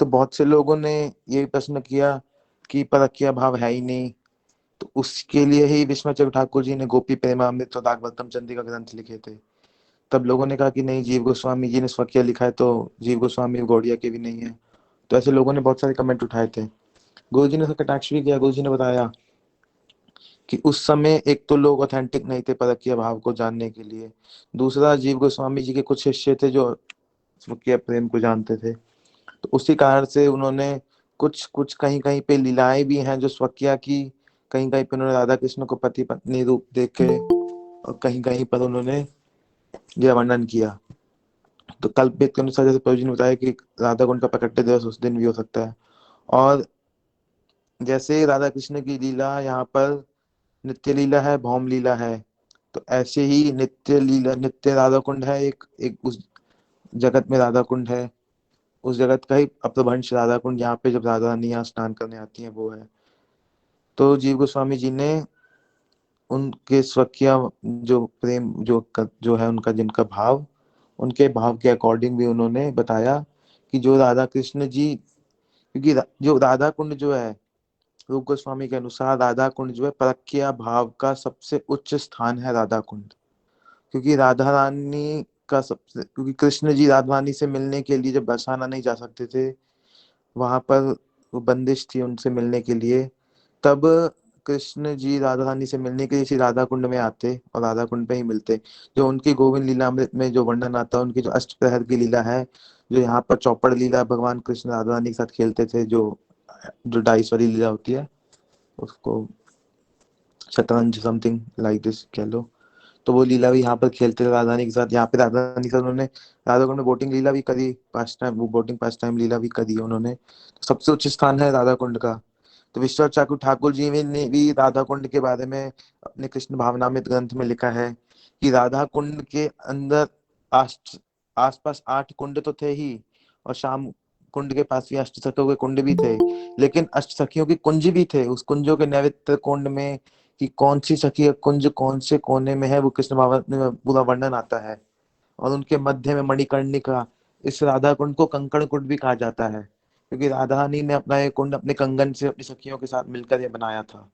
तो बहुत से लोगों ने ये प्रश्न किया कि परकीय भाव है ही नहीं, तो उसके लिए ही विश्वचर ठाकुर जी ने गोपी प्रेमामृत और भागवतम चंद्रिका ग्रंथ लिखे थे। तब लोगों ने कहा कि नहीं, जीव गोस्वामी जी ने स्वकीय लिखा है तो जीव गोस्वामी गौड़िया के भी नहीं है। तो ऐसे लोगों ने बहुत सारे कमेंट उठाए थे। गुरु जी ने उसका कटाक्ष भी किया। गुरु जी ने बताया कि उस समय एक तो लोग ऑथेंटिक नहीं थे परकीय भाव को जानने के लिए, दूसरा जीव गोस्वामी जी के कुछ शिष्य थे जो स्वकीय प्रेम को जानते थे, तो उसी कारण से उन्होंने कुछ कुछ कहीं कहीं पे लीलाएं भी हैं जो स्वकीय की, कहीं कहीं पे उन्होंने राधा कृष्ण को पति पत्नी रूप देके, और कहीं कहीं पर उन्होंने यह वर्णन किया। तो कल्पवेद के अनुसार जैसे प्रभु जी ने बताया कि राधा कुंड का प्रकट्य दिवस उस दिन भी हो सकता है। और जैसे राधा कृष्ण की लीला यहाँ पर नित्य लीला है, भौम लीला है, तो ऐसे ही नित्य लीला, नित्य राधा कुंड है, एक एक उस जगत में राधा कुंड है, उस जगत का ही अपभ्रंश राधा कुंड, यहाँ पे जब राधा रानी यहाँ स्नान करने आती है वो है। तो जीव गोस्वामी जी ने उनके स्वकीय जो प्रेम जो है उनका, जिनका भाव, उनके भाव के अकॉर्डिंग भी उन्होंने बताया कि जो राधा कृष्ण जी, क्योंकि जो राधा कुंड जो है, रूप गोस्वामी के अनुसार राधा कुंड जो है परकीय भाव का सबसे उच्च स्थान है राधा कुंड, क्योंकि राधा रानी का सबसे, क्योंकि कृष्ण जी राधा रानी से मिलने के लिए जब बरसाना नहीं जा सकते थे, वहां पर वो बंदिश थी उनसे मिलने के लिए, तब कृष्ण जी राधा रानी से मिलने के लिए श्री राधा कुंड में आते और राधा कुंड पे ही मिलते। जो उनकी गोविंद लीलामृत में जो वर्णन आता है, उनकी जो अष्टप्रहर की लीला है, जो यहाँ पर चौपड़ लीला भगवान कृष्ण राधा रानी के साथ खेलते थे, जो जो डाइस वाली लीला होती है, उसको शतरंज समथिंग लाइक दिस कह लो, तो वो लीला भी यहाँ पर खेलते थे राधा रानी के साथ। यहाँ पे राधा रानी के साथ उन्होंने राधा कुंड में बोटिंग लीला भी करी, पास टाइम वो बोटिंग पास टाइम लीला भी करी उन्होंने। तो सबसे उच्च स्थान है राधा कुंड का। तो विश्वनाथ चाकू ठाकुर जी ने भी राधा कुंड के बारे में अपने कृष्ण भावनामृत ग्रंथ में लिखा है कि राधा कुंड के अंदर आसपास 8 कुंड तो थे ही, और शाम कुंड के पास भी अष्ट सखियों के कुंड भी थे, लेकिन अष्ट सखियों की कुंज भी थे। उस कुंजों के नैवेद्य कुंड में कि कौन सी सखी कुंज कौन से कोने में है, वो कृष्ण भावनामृत में पूरा वर्णन आता है। और उनके मध्य में मणिकर्णिका, इस राधा कुंड को कंकण कुंड भी कहा जाता है, क्योंकि राधा रानी ने अपना ये कुंड अपने कंगन से अपनी सखियों के साथ मिलकर ये बनाया था।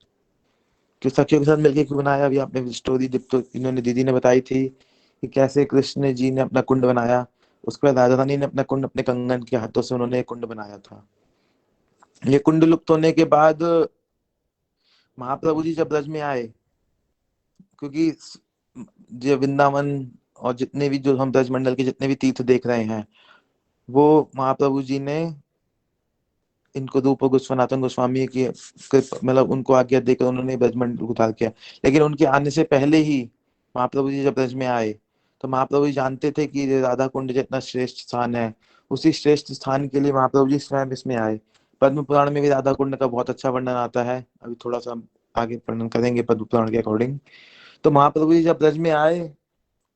कि सखियों के साथ मिलकर क्यों बनाया, अभी आपने स्टोरी तो इन्होंने दीदी ने बताई थी कि कैसे कृष्ण जी ने अपना कुंड बनाया। उसके बाद राधा रानी ने अपना कुंड अपने कंगन के हाथों से उन्होंने कुंड बनाया था। ये कुंड लुप्त होने के बाद महाप्रभु जी जब ब्रज में आए, क्योंकि जो वृंदावन और जितने भी जो हम ब्रज मंडल के जितने भी तीर्थ देख रहे हैं, वो महाप्रभु जी ने इनको रूप और सनातन गोस्वामी की मतलब उनको आज्ञा देकर उन्होंने ब्रजमंडल उतार किया। लेकिन उनके आने से पहले ही महाप्रभु जी जब ब्रज में आए, तो महाप्रभु जी जानते थे कि राधा कुंड जितना श्रेष्ठ स्थान है, उसी श्रेष्ठ स्थान के लिए महाप्रभु जी स्वयं इसमें आए। पद्म पुराण में भी राधा कुंड का बहुत अच्छा वर्णन आता है, अभी थोड़ा सा हम आगे वर्णन करेंगे पद्म पुराण के अकॉर्डिंग। तो महाप्रभु जी जब ब्रज में आए,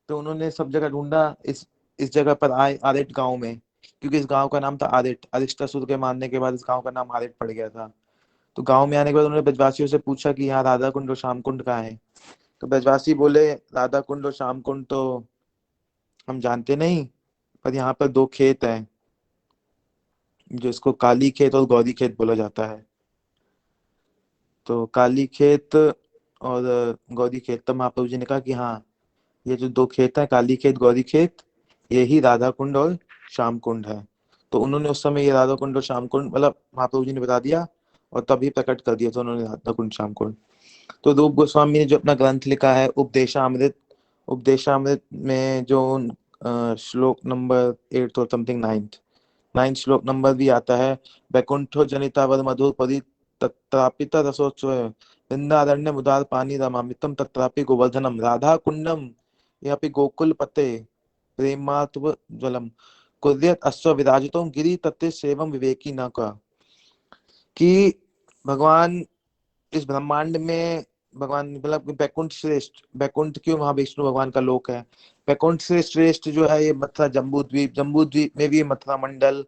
तो उन्होंने सब जगह ढूंढा, इस जगह पर आए आरेट गांव में, क्योंकि इस गांव का नाम था आरेट। अरिष्टासुर के मारने के बाद इस गांव का नाम आरेट पड़ गया था। तो गांव में आने के बाद उन्होंने ब्रजवासियों से पूछा कि यहाँ राधा कुंड और श्याम कुंड कहाँ है। तो ब्रजवासी बोले राधा कुंड और श्याम कुंड तो हम जानते नहीं, पर यहाँ पर 2 खेत हैं, जो इसको काली खेत और गौरी खेत बोला जाता है। तो काली खेत और गौरी खेत, तब महाप्रभु जी ने कहा कि हाँ, ये जो 2 खेत है, काली खेत गौरी खेत, ये ही राधा कुंड और श्याम कुंड है। तो उन्होंने उस समय ये राधा कुंड और श्याम कुंड मतलब महाप्रभु जी ने बता दिया और तभी प्रकट कर दिया, तो उन्होंने राधा कुंड श्याम कुंड। तो रूप गोस्वामी ने जो अपना ग्रंथ लिखा है उपदेशामृत, उपदेशामृत में जो श्लोक नंबर 8 और समथिंग 9th श्लोक नंबर भी आता है, वैकुंठो जनितावर मधुर परि तत्रापित रसोत्सव वृंदारण्य मुदार पानी रमामितम तत्रापि गोवर्धनम राधा कुंडम यपि गोकुल पते प्रेमात्व ज्वलम कुर्यत अश्व विराजितो गिरि तत्ते सेवम विवेकी न का। कि भगवान इस ब्रह्मांड में, भगवान मतलब बैकुंठ श्रेष्ठ, बैकुंठ क्यों, वहां विष्णु भगवान का लोक है। बैकुंठ से श्रेष्ठ जो है ये मथुरा जम्बू द्वीप, जम्बू द्वीप में भी मथुरा मंडल,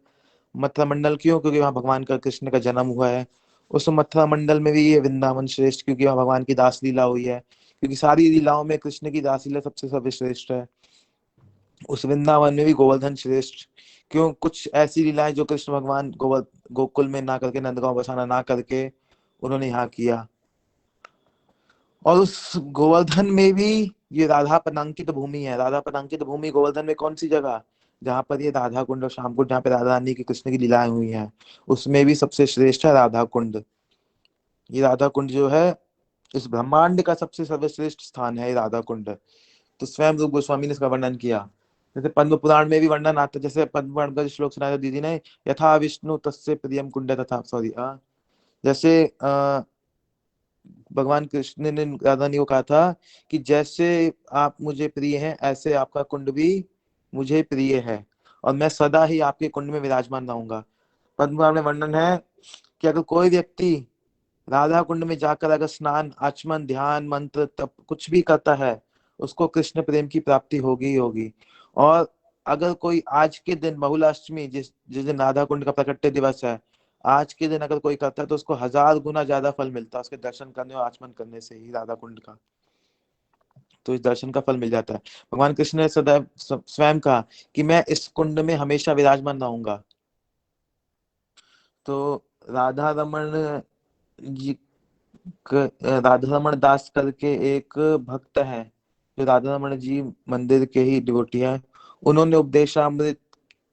मथुरा मंडल क्यों, क्योंकि वहां भगवान का कृष्ण का जन्म हुआ है। उस मथुरा मंडल में भी ये वृंदावन श्रेष्ठ, क्योंकि वहां भगवान की दास लीला हुई है, क्योंकि सारी लीलाओं में कृष्ण की दास लीला सबसे सर्वश्रेष्ठ है। उस वृंदावन में भी गोवर्धन श्रेष्ठ, क्यों, कुछ ऐसी लीलाएं जो कृष्ण भगवान गोकुल में ना करके, नंदगांव बसाना ना करके उन्होंने यहाँ किया। और उस गोवर्धन में भी ये राधा पदांकित भूमि है। राधा पदांकित भूमि गोवर्धन में कौन सी जगह, जहाँ पर ये राधा कुंड और श्याम कुंड, जहाँ पे राधा रानी की कृष्ण की लीलाएं हुई हैं, उसमें भी सबसे श्रेष्ठ है राधा कुंड। ये राधा कुंड जो है इस ब्रह्मांड का सबसे सर्वश्रेष्ठ स्थान है, ये राधा कुंड। तो स्वयं रूप गोस्वामी ने इसका वर्णन किया। जैसे पद्म पुराण में भी वर्णन आता है, जैसे पद्म पुराण का श्लोक सुनाया दीदी ने, यथा विष्णु तस्य प्रियम कुंड तथा, सॉरी जैसे भगवान कृष्ण ने राधा रानी को कहा था कि जैसे आप मुझे प्रिय हैं, ऐसे आपका कुंड भी मुझे प्रिय है, और मैं सदा ही आपके कुंड में विराजमान रहूंगा। पद्म में वर्णन है कि अगर कोई व्यक्ति राधा कुंड में जाकर अगर स्नान, आचमन, ध्यान, मंत्र, तप कुछ भी करता है, उसको कृष्ण प्रेम की प्राप्ति होगी ही होगी। और अगर कोई आज के दिन बहुलाष्टमी, जिस दिन राधा कुंड का प्रकट्य दिवस है, आज के दिन अगर कोई करता है तो उसको 1000 गुना ज्यादा फल मिलता है उसके दर्शन करने और आचमन करने से ही राधा कुंड का। तो इस दर्शन का फल मिल जाता है। भगवान कृष्ण ने सदैव स्वयं कहा कि मैं इस कुंड में हमेशा विराजमान रहूंगा। तो राधा रमन जी, राधा रमन दास करके एक भक्त है, जो राधा रमन जी मंदिर के ही डिवोटी है। उन्होंने उपदेशामृत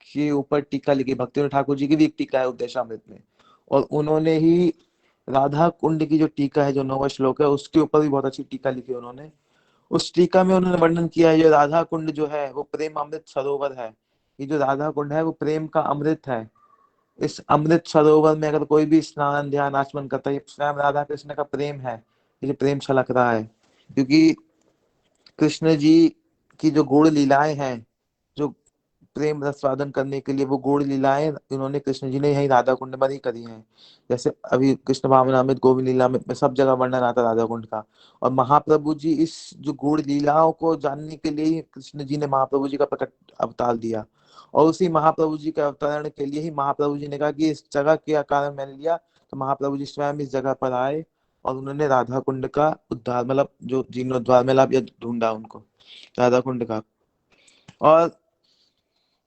के ऊपर टीका लिखी, भक्ति ठाकुर जी की भी एक टीका है उपदेशामृत में, और उन्होंने ही राधा कुंड की जो टीका है, जो 9वां श्लोक है, उसके ऊपर भी बहुत अच्छी टीका लिखी है उन्होंने। उस टीका में उन्होंने वर्णन किया है, ये राधा कुंड जो है वो प्रेम अमृत सरोवर है। ये जो राधा कुंड है वो प्रेम का अमृत है। इस अमृत सरोवर में अगर कोई भी स्नान ध्यान आचमन करता है, ये स्वयं राधा कृष्ण का प्रेम है, ये प्रेम छलक रहा है। क्योंकि कृष्ण जी की जो गूढ़ लीलाएं हैं, जो प्रेम रसास्वादन करने के लिए वो गूढ़ लीलाएं इन्होंने कृष्ण जी ने यही राधा कुंड में ही करी हैं। जैसे अभी कृष्ण भावनामृत, गोविंद लीलामृत में सब जगह वर्णन आता राधा कुंड का। और महाप्रभु जी इस जो गूढ़ लीलाओं को जानने के लिए ही कृष्ण जी ने महाप्रभु जी का प्रकट अवतार दिया। और उसी महाप्रभु जी के अवतरण के लिए ही महाप्रभु जी ने कहा कि इस जगह के कारण मैंने लिया, तो महाप्रभु जी स्वयं इस जगह पर आए और उन्होंने राधा कुंड का उद्धार, मतलब जो जीर्णोद्धार में लाभ ढूंढा उनको राधा कुंड का। और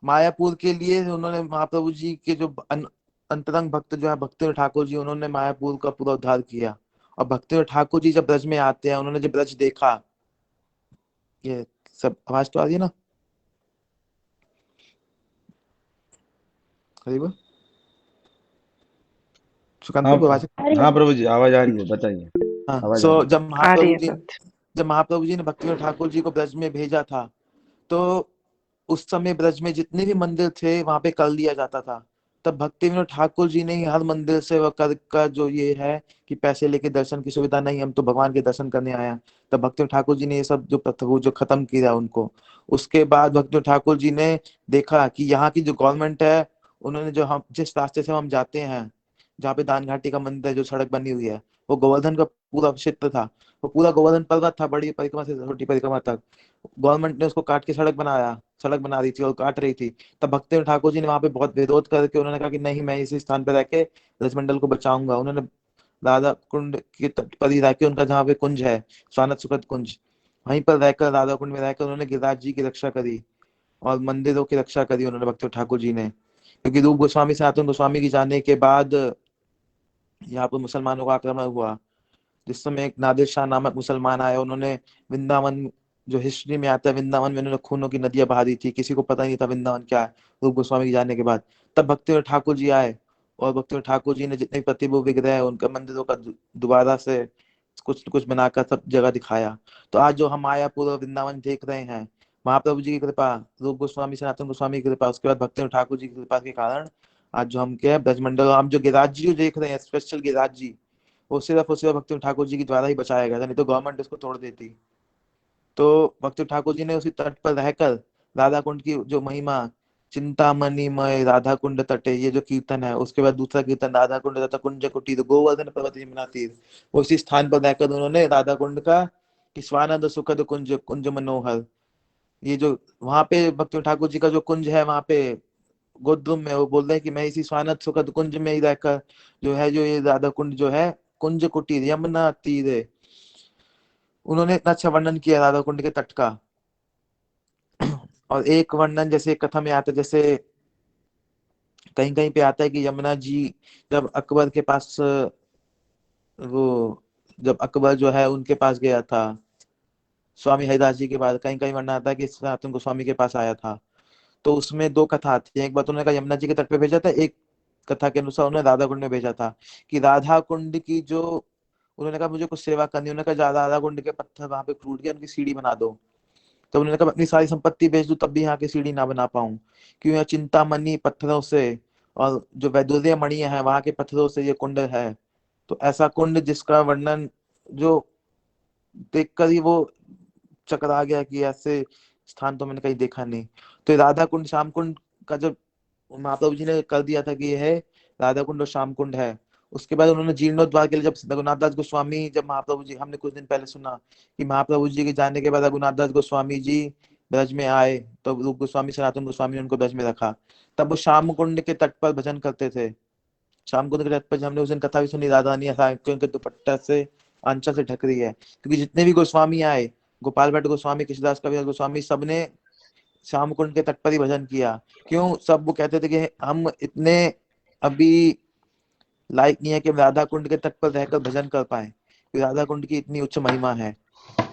मायापुर के लिए उन्होंने महाप्रभु जी के जो अंतरंग भक्त जो है भक्ति ठाकुर जी, उन्होंने मायापुर का पूरा उद्धार किया। और भक्ति ठाकुर जी जब ब्रज में आते हैं, उन्होंने जब ब्रज देखा, ये सब आवाज तो आ रही है ना? करीब सुकांत हाँ प्रभु आवाज? हाँ प्रभु जी, आवाज आ रही है, बताइए। हाँ, आवाज आ रही है। आ रही है बात। जब महाप्रभु जी ने भक्ति ठाकुर जी को ब्रज में भेजा था, तो उस समय ब्रज में जितने भी मंदिर थे वहां पे कर लिया जाता था। तब भक्ति विनोद ठाकुर जी ने ही हर मंदिर से वह कर का जो ये है कि पैसे लेके दर्शन की सुविधा नहीं, हम तो भगवान के दर्शन करने आए हैं, तब भक्ति ठाकुर जी ने ये सब जो प्रथा वो जो खत्म किया उनको। उसके बाद भक्ति ठाकुर जी ने देखा कि यहाँ की जो गवर्नमेंट है, उन्होंने जो हम जिस रास्ते से हम जाते हैं, जहाँ पे दान घाटी का मंदिर है, जो सड़क बनी हुई है, वो गोवर्धन का पूरा क्षेत्र था। वो पूरा गोवर्धन पर्वत था, बड़ी परिक्रमा से छोटी परिक्रमा तक। गवर्नमेंट ने उसको काट के सड़क बना रही थी और काट रही थी। तब भक्ति ठाकुर जी ने वहां पे बहुत विरोध करके उन्होंने कहा कि नहीं, मैं इसी स्थान पर रह के ब्रजमंडल को बचाऊंगा। उन्होंने राधा कुंड के तट पर ही रह के, उनका जहाँ पे कुंज है, स्वानत सुखद कुंज, वहीं पर रहकर राधा कुंड में रहकर उन्होंने गिरिराज जी की रक्षा करी और मंदिरों की रक्षा करी उन्होंने भक्ति ठाकुर जी ने। क्योंकि रूप गोस्वामी सनातन गोस्वामी की जाने के बाद यहाँ पर मुसलमानों का आक्रमण हुआ, जिस समय एक नादिर शाह नामक मुसलमान आया। उन्होंने वृंदावन, जो हिस्ट्री में आता है, वृंदावन में उन्होंने खूनों की नदियां बहा दी थी, किसी को पता नहीं था वृंदावन क्या है रूप गोस्वामी के जाने के बाद। तब भक्ति ठाकुर जी आए और भक्ति ठाकुर जी ने जितने भी प्रतिभू विग्रह है उनका मंदिरों का दोबारा से कुछ कुछ बनाकर सब जगह दिखाया। तो आज जो हम मायापुर और वृंदावन देख रहे हैं, महाप्रभु जी की कृपा, रूप गोस्वामी सनातन गोस्वामी की कृपा, उसके बाद भक्ति ठाकुर जी की कृपा के कारण आज जो हम क्या है ब्रजमंडल, हम जो गिरिराज जी देख रहे हैं, स्पेशल गिरिराज जी, वो सिर्फ और सिर्फ भक्ति ठाकुर जी के द्वारा ही बचाया गया था, नहीं तो गवर्नमेंट इसको तोड़ देती। तो भक्ति ठाकुर जी ने उसी तट पर रहकर राधा कुंड की जो महिमा, चिंतामणि मय राधा कुंड तटे, ये जो कीर्तन है, उसके बाद दूसरा कीर्तन राधा कुंड तथा कुंज कुटीर गोवर्धन पर्वत यमुना तीर, उसी स्थान पर रहकर उन्होंने राधा कुंड का कि स्वानंद सुखद कुंज कुंज मनोहर, ये जो वहां पे भक्ति ठाकुर जी का जो कुंज है वहां पे गोद्रुम में, वो बोल रहे हैं कि मैं इसी स्वानंद सुखद कुंज में ही रहकर जो है, जो ये राधा कुंड जो है, कुंज कुटीर यमुना तीर, उन्होंने इतना अच्छा वर्णन किया राधा कुंड के तट का। और एक वर्णन जैसे कथा में आता है, जैसे कहीं कहीं पे आता है कि यमुना जी जब अकबर के पास, वो जब अकबर जो है उनके पास गया था स्वामी हरिदास जी के पास, कहीं कहीं वर्णन आता है कि सनातन गोस्वामी के पास आया था। तो उसमें दो कथा आती है, एक बात उन्होंने कहा यमुना जी के तट पे भेजा था, एक कथा के अनुसार उन्होंने राधा कुंड में भेजा था। कि राधा कुंड की जो, उन्होंने कहा मुझे कुछ सेवा करनी, उन्होंने कहा राधा कुंड के पत्थर वहां पे टूट गए, उनकी सीढ़ी बना दो। तो उन्होंने कहा अपनी सारी संपत्ति बेच दूं तब भी यहाँ की सीढ़ी ना बना पाऊं, क्यों यहाँ चिंतामणि पत्थरों से और जो वैदुर्य मणियां हैं वहां के पत्थरों से ये कुंड है। तो ऐसा कुंड जिसका वर्णन जो देखकर ही वो चकरा गया कि ऐसे स्थान तो मैंने कहीं देखा नहीं। तो ये राधा कुंड श्याम कुंड का जब महाप्रभु जी ने कर दिया था कि ये है राधा कुंड और श्याम कुंड है, उसके बाद उन्होंने जीर्णोद्वार के लिए जब रघुनाथ दास गोस्वामी, जब महाप्रभु जी, हमने कुछ दिन पहले सुना कि महाप्रभु जी के जाने के बाद रघुनाथ दास गोस्वामी जी ब्रज में आए, तो रूप गोस्वामी सनातन गोस्वामी ने उनको ब्रज में रखा। तब वो श्याम कुंड के तट पर भजन करते थे। श्याम कुंड के तट पर हमने उस दिन कथा भी सुनी, राधा रानी के दुपट्टा से आंचल से ढक रही है, क्योंकि जितने भी गोस्वामी आए, गोपाल भट्ट गोस्वामी, कृष्णदास कविराज गोस्वामी, सबने श्याम कुंड के तट पर ही भजन किया। क्यों? सब वो कहते थे कि हम इतने अभी लायक नहीं है कि हम राधा कुंड के तट पर रहकर भजन कर पाए, क्योंकि राधा कुंड की इतनी उच्च महिमा है।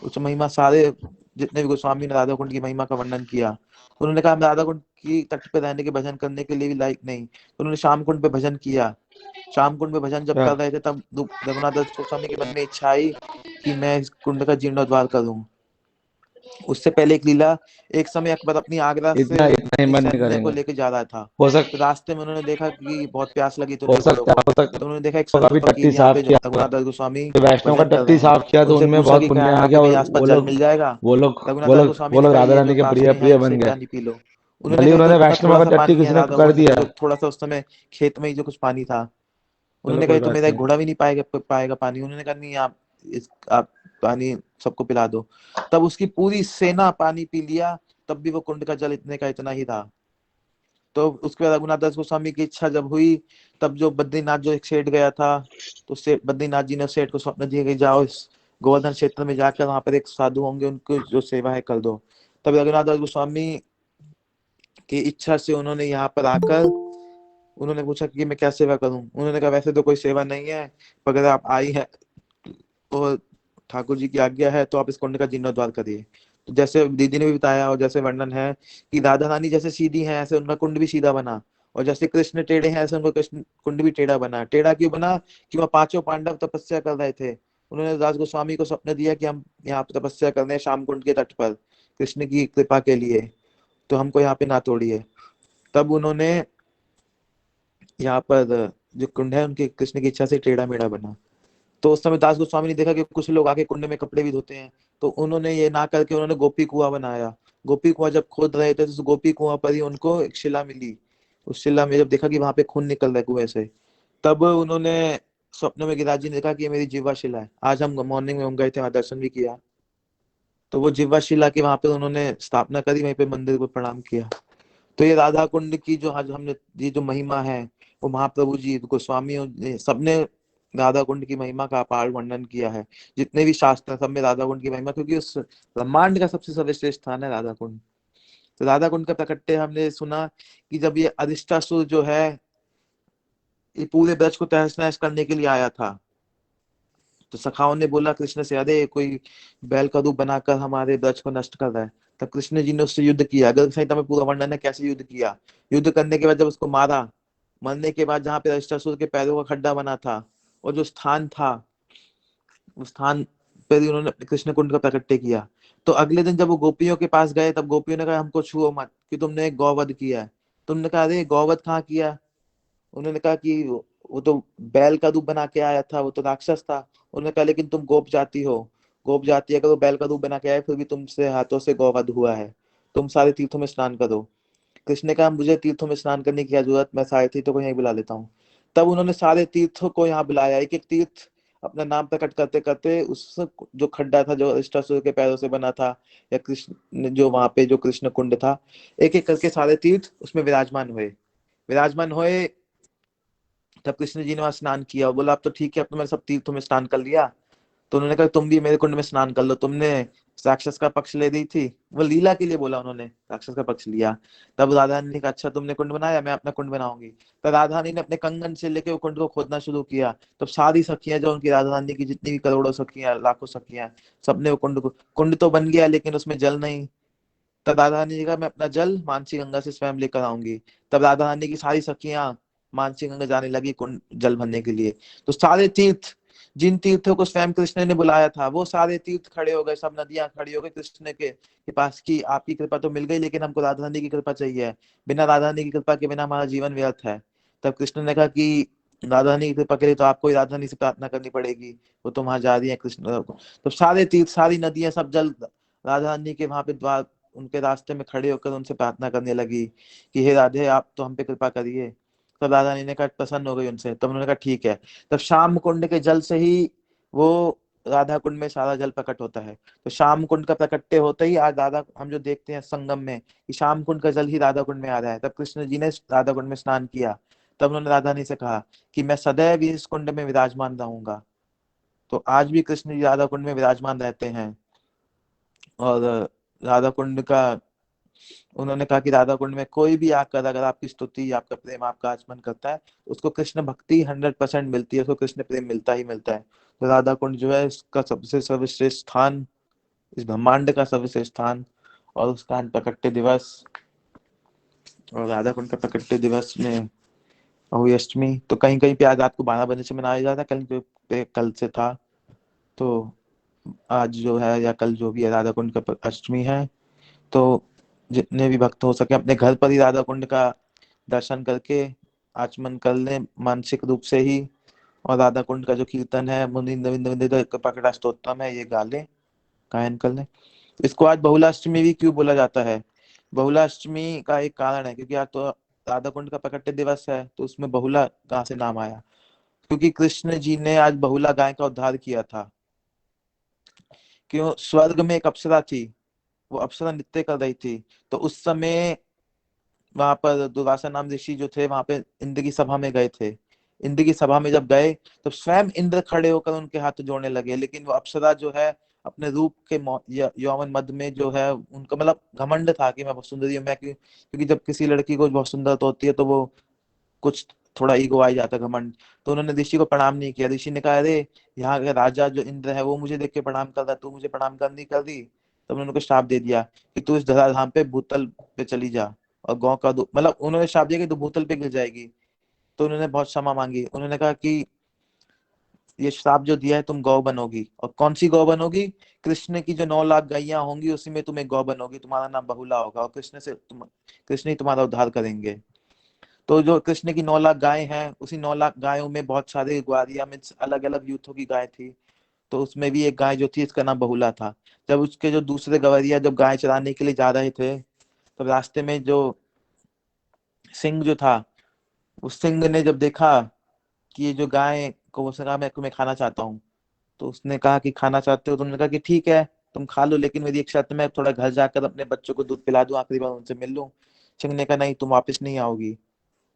उच्च महिमा, सारे जितने भी गोस्वामी ने राधा कुंड की महिमा का वर्णन किया, उन्होंने कहा हम राधा कुंड की तट पर रहने के भजन करने के लिए भी लायक नहीं, तो उन्होंने श्याम कुंड पे भजन किया। शाम कुंड में भजन जब हाँ। कर रहे थे तब रघुनाथ दास गोस्वामी के मन में इच्छा आई कि मैं इस कुंड का जीर्णोद्धार करूं। उससे पहले एक लीला, एक समय अकबर अपनी आगरा से इतना इतना अपने हिम्मत नहीं सैन्य को करेंगे। लेकर जा रहा था। हो तो सकता रास्ते में उन्होंने देखा कि बहुत प्यास लगी हो तुन्ने बड़ों सकता को। हो तो सकता उन्होंने देखा एक है संत कभी फकीर टट्टी यहाँ साफ पे किया रघुनाथ दास गोस्वामी तो वैष्णव का भजन कर रहे टट्टी हैं। साफ किया तो उनसे उनमें पूछा बहुत कि पुण्य क्या आ है गया, कि और भाई आसपास जल मिल जाएगा। रघुनाथ वो दास लोग गोस्वामी वो ने लोग कहा राधा ये रानी जो के पास प्रिय में यहाँ प्रिय इससे बन एक गए। पानी पी लो। उन्होंने भले कहा उन्होंने इतना वैष्णव थोड़ा का सा टट्टी पानी किसी है ने राधा कर कुंड में, दिया। जो थोड़ा सा उस समय खेत में ही जो कुछ पानी था। चलो उन्होंने कहा कोई ये तो बात मेरा एक नहीं। घोड़ा भी नहीं पाएगा पानी। उन्होंने कहा नहीं, आप पानी सबको पिला दो। तब उसकी पूरी सेना पानी पी लिया, तब भी वो कुंड का जल इतने का इतना ही था। तो उसके बाद रघुनाथ दास गोस्वामी की इच्छा जब हुई, तब जो बद्रीनाथ जो एक सेठ गया था, तो सेठ बद्रीनाथ जी ने सेठ को स्वप्न दिया कि जाओ इस गोवर्धन क्षेत्र में जाकर वहां पर एक साधु होंगे, उनको जो सेवा है कर दो। तब रघुनाथ दास गोस्वामी की इच्छा से उन्होंने यहाँ पर आकर उन्होंने पूछा कि मैं क्या सेवा करूं। उन्होंने कहा वैसे तो कोई सेवा नहीं है, पर अगर आप आई है और ठाकुर जी की आज्ञा है तो आप इस कुंड का जीर्णोद्धार करिए। तो जैसे दीदी ने भी बताया और जैसे वर्णन है कि राधा रानी जैसे सीधी है ऐसे उनका कुंड भी सीधा बना, और जैसे कृष्ण टेढ़े हैं ऐसे उनका कृष्ण कुंड भी टेढ़ा बना। टेढ़ा क्यों बना? कि वह पांचों पांडव तपस्या कर रहे थे। उन्होंने दास गोस्वामी को स्वप्न दिया कि हम यहाँ पर तपस्या कर रहे हैं श्याम कुंड के तट पर कृष्ण की कृपा के लिए, तो हमको यहाँ पे ना तोड़िए। तब उन्होंने यहाँ पर जो कुंड है उनके कृष्ण की इच्छा से टेढ़ा मेढ़ा बना। तो उस समय दास गोस्वामी ने देखा कि कुछ लोग आके कुंड में कपड़े भी धोते हैं, तो उन्होंने ये ना करके उन्होंने गोपी कुआं बनाया। गोपी कुआं जब खोद रहे थे तो उस गोपी कुआं पर ही उनको एक शिला मिली। उस शिला में जब देखा कि वहां पे खून निकल रहा है कुएं से, तब उन्होंने स्वप्न में गिरिराज जी ने देखा कि ये मेरी जीवा शिला है। आज हम मॉर्निंग में हम गए थे, वहां दर्शन भी किया। तो वो जीवा शिला की वहां पे उन्होंने स्थापना करी, वहीं पे मंदिर को प्रणाम किया। तो ये राधा कुंड की जो आज हमने ये जो महिमा है, वो महाप्रभु जी गोस्वामियों ने सबने राधा कुंड की महिमा का अपार वर्णन किया है। जितने भी शास्त्र हैं सब में राधा कुंड की महिमा, क्योंकि उस ब्रह्मांड का सबसे सर्वश्रेष्ठ स्थान है राधा कुंड। तो राधा कुंड का प्रकट्य हमने सुना कि जब ये अधिष्ठासुर जो है ये पूरे ब्रज को तहस नहस करने के लिए आया था, तो सखाओं ने बोला कृष्ण से, अरे कोई बैल का रूप बनाकर हमारे ब्रज को नष्ट कर रहा है। तब कृष्ण जी ने उससे युद्ध किया। गर्ग संहिता में पूरा वर्णन है कैसे युद्ध किया। युद्ध करने के बाद जब उसको मारा, मरने के बाद जहाँ पे अष्टासुर के पैरों का खड्डा बना था और जो स्थान था, उस स्थान पर ही उन्होंने कृष्ण कुंड का प्रकट्य किया। तो अगले दिन जब वो गोपियों के पास गए, तब गोपियों ने कहा हमको छुओ मत कि तुमने एक गौवध किया है। तुमने कहा अरे गौवध कहाँ किया? उन्होंने कहा कि वो तो बैल का रूप बना के आया था, वो तो राक्षस था। उन्होंने कहा लेकिन तुम गोप जाति हो, गोप जाति अगर वो बैल का रूप बना के आए फिर भी तुमसे हाथों से गौवध हुआ है, तुम सारे तीर्थों में स्नान करो। कृष्ण ने कहा मुझे तीर्थों में स्नान करने की क्या जरूरत, मैं सारे तीर्थों को यहीं बुला लेता हूँ। तब उन्होंने सारे तीर्थों को यहाँ बुलाया, एक एक तीर्थ अपना नाम प्रकट करते करते उस जो खड्डा था जो अष्टासुर के पैरों से बना था, या कृष्ण जो वहां पे जो कृष्ण कुंड था, एक एक करके सारे तीर्थ उसमें विराजमान हुए। तब कृष्ण जी ने वहां स्नान किया, बोला अब तो ठीक है, अब तो मैंने सब तीर्थों में स्नान कर लिया। तो उन्होंने कहा तुम भी मेरे कुंड में स्नान कर लो, तुमने राक्षस का पक्ष ले दी थी। वो लीला के लिए बोला, उन्होंने राक्षस का पक्ष लिया। तब राधा रानी ने कहा अच्छा तुमने कुंड बनाया, मैं अपना कुंड बनाऊंगी। तो राधा रानी ने अपने कंगन से लेके वो कुंड को खोदना शुरू किया। तब सारी सखियां जो उनकी राधा रानी की जितनी भी करोड़ों सखियां लाखों सखियां, सबने वो कुंड तो बन गया लेकिन उसमें जल नहीं। तब राधा रानी ने कहा मैं अपना जल मानसी गंगा से स्वयं लेकर आऊंगी। तब राधा रानी की सारी सखियां मानसी गंगा जाने लगी कुंड जल भरने के लिए। तो सारे तीर्थ, जिन तीर्थों को स्वयं कृष्ण ने बुलाया था, वो सारे तीर्थ खड़े हो गए, सब नदियां खड़ी हो गई कृष्ण के पास की आपकी कृपा तो मिल गई, लेकिन हमको राधा रानी की कृपा चाहिए। बिना राधा रानी की कृपा के बिना हमारा जीवन व्यर्थ है। तब कृष्ण ने कहा कि राधा रानी की कृपा के लिए तो आपको ही राधा रानी से प्रार्थना करनी पड़ेगी, वो तो वहां जा रही है कृष्ण। तो सारे तीर्थ सारी नदियां सब जल राधा रानी के वहां पे द्वार उनके रास्ते में खड़े होकर उनसे प्रार्थना करने लगी कि हे राधे आप तो हम पे कृपा करिए। तब राधा रानी ने कहा प्रसन्न हो गई उनसे। तब उन्होंने कहा ठीक है। तब शाम कुंड के जल से ही वो राधा कुंड में सारा जल प्रकट होता है। तो शाम कुंड का प्रकट्य होते ही आज राधा हम जो देखते हैं संगम में कि शाम कुंड का जल ही राधा कुंड में आ रहा है। तब कृष्ण जी ने राधा कुंड में स्नान किया। तब उन्होंने राधा रानी से कहा कि मैं सदैव इस कुंड में विराजमान रहूंगा। तो आज भी कृष्ण जी राधा कुंड में विराजमान रहते हैं। और राधा कुंड का उन्होंने कहा कि राधा कुंड में कोई भी आकर अगर आपकी स्तुति, आपका प्रेम, आपका आचमन करता है तो उसको कृष्ण भक्ति 100% मिलती है, उसको कृष्ण प्रेम मिलता ही मिलता है। तो राधा कुंड जो है इसका सबसे सर्वश्रेष्ठ स्थान, इस ब्रह्मांड का सर्वश्रेष्ठ स्थान। और उसका प्रकट्य दिवस और राधा कुंड का प्रकट्य दिवस में बहु अष्टमी तो कहीं कहीं पे आज रात को 12 बजे से मनाया जाता है, कहीं पे कल से था। तो आज जो है या कल जो भी है राधा कुंड का अष्टमी है, तो जितने भी भक्त हो सके अपने घर पर ही राधा कुंड का दर्शन करके आचमन कर लें मानसिक रूप से ही, और राधा कुंड का जो कीर्तन है मुनिंद्र विंद विंद कृपाकटा स्तोत्रम है, ये गा लें, गायन कर लें। इसको आज बहुलाष्टमी भी क्यों बोला जाता है? बहुलाष्टमी का एक कारण है, क्योंकि आज तो राधा कुंड का प्रकट दिवस है, तो उसमें बहुला कहाँ से नाम आया? क्योंकि कृष्ण जी ने आज बहुला गाय का उद्धार किया था। क्यों? स्वर्ग में एक अप्सरा थी, वो अप्सरा नृत्य कर रही थी, तो उस समय वहां पर दुर्वासा नाम ऋषि जो थे वहां पे इंद्र की सभा में गए थे। इंद्र की सभा में जब गए तो स्वयं इंद्र खड़े होकर उनके हाथ जोड़ने लगे, लेकिन वो अप्सरा जो है अपने रूप के यौवन मद में जो है उनका मतलब घमंड था कि मैं बहुत सुंदरी हूँ, मैं क्योंकि जब किसी लड़की को बहुत सुंदर होती है तो वो कुछ थोड़ा ईगो आ जाता है, घमंड। तो उन्होंने ऋषि को प्रणाम नहीं किया। ऋषि ने कहा अरे यहाँ का राजा जो इंद्र है वो मुझे देख के प्रणाम कर रहा है, तू मुझे प्रणाम करनी कर दी। तब उन्होंने उनको श्राप दे दिया कि तू इस धराधाम पे भूतल पे चली जा और गौ का दूध, मतलब उन्होंने श्राप दिया कि तू भूतल पे गिर जाएगी। तो उन्होंने बहुत क्षमा मांगी। उन्होंने कहा कि ये श्राप जो दिया है तुम गौ बनोगी, और कौन सी गौ बनोगी? कृष्ण की जो 9 लाख गायियां होंगी उसी में तुम एक गौ बनोगी, तुम्हारा नाम बहुला होगा, और कृष्ण ही तुम्हारा उद्धार करेंगे। तो जो कृष्ण की 9 लाख गाय हैं, उसी 9 लाख गायों में बहुत सारे ग्वालिया में अलग अलग यूथों की गाय थी। तो उसमें भी एक गाय जो थी इसका नाम बहुला था। जब उसके जो दूसरे गवैया जब गाय चराने के लिए जा रहे थे, तो रास्ते में जो सिंह जो था, उस सिंह ने जब देखा कि ये जो गाय को, उसने कहा मैं तुम्हें खाना चाहता हूँ। तो उसने कहा कि खाना चाहते हो? तो उन्होंने कहा कि ठीक है तुम खा लो, लेकिन मेरी एक शर्त, मैं थोड़ा घर जाकर अपने बच्चों को दूध पिला दूं, आखिरी बार उनसे मिल लूं। सिंह ने कहा नहीं, तुम वापस नहीं आओगी।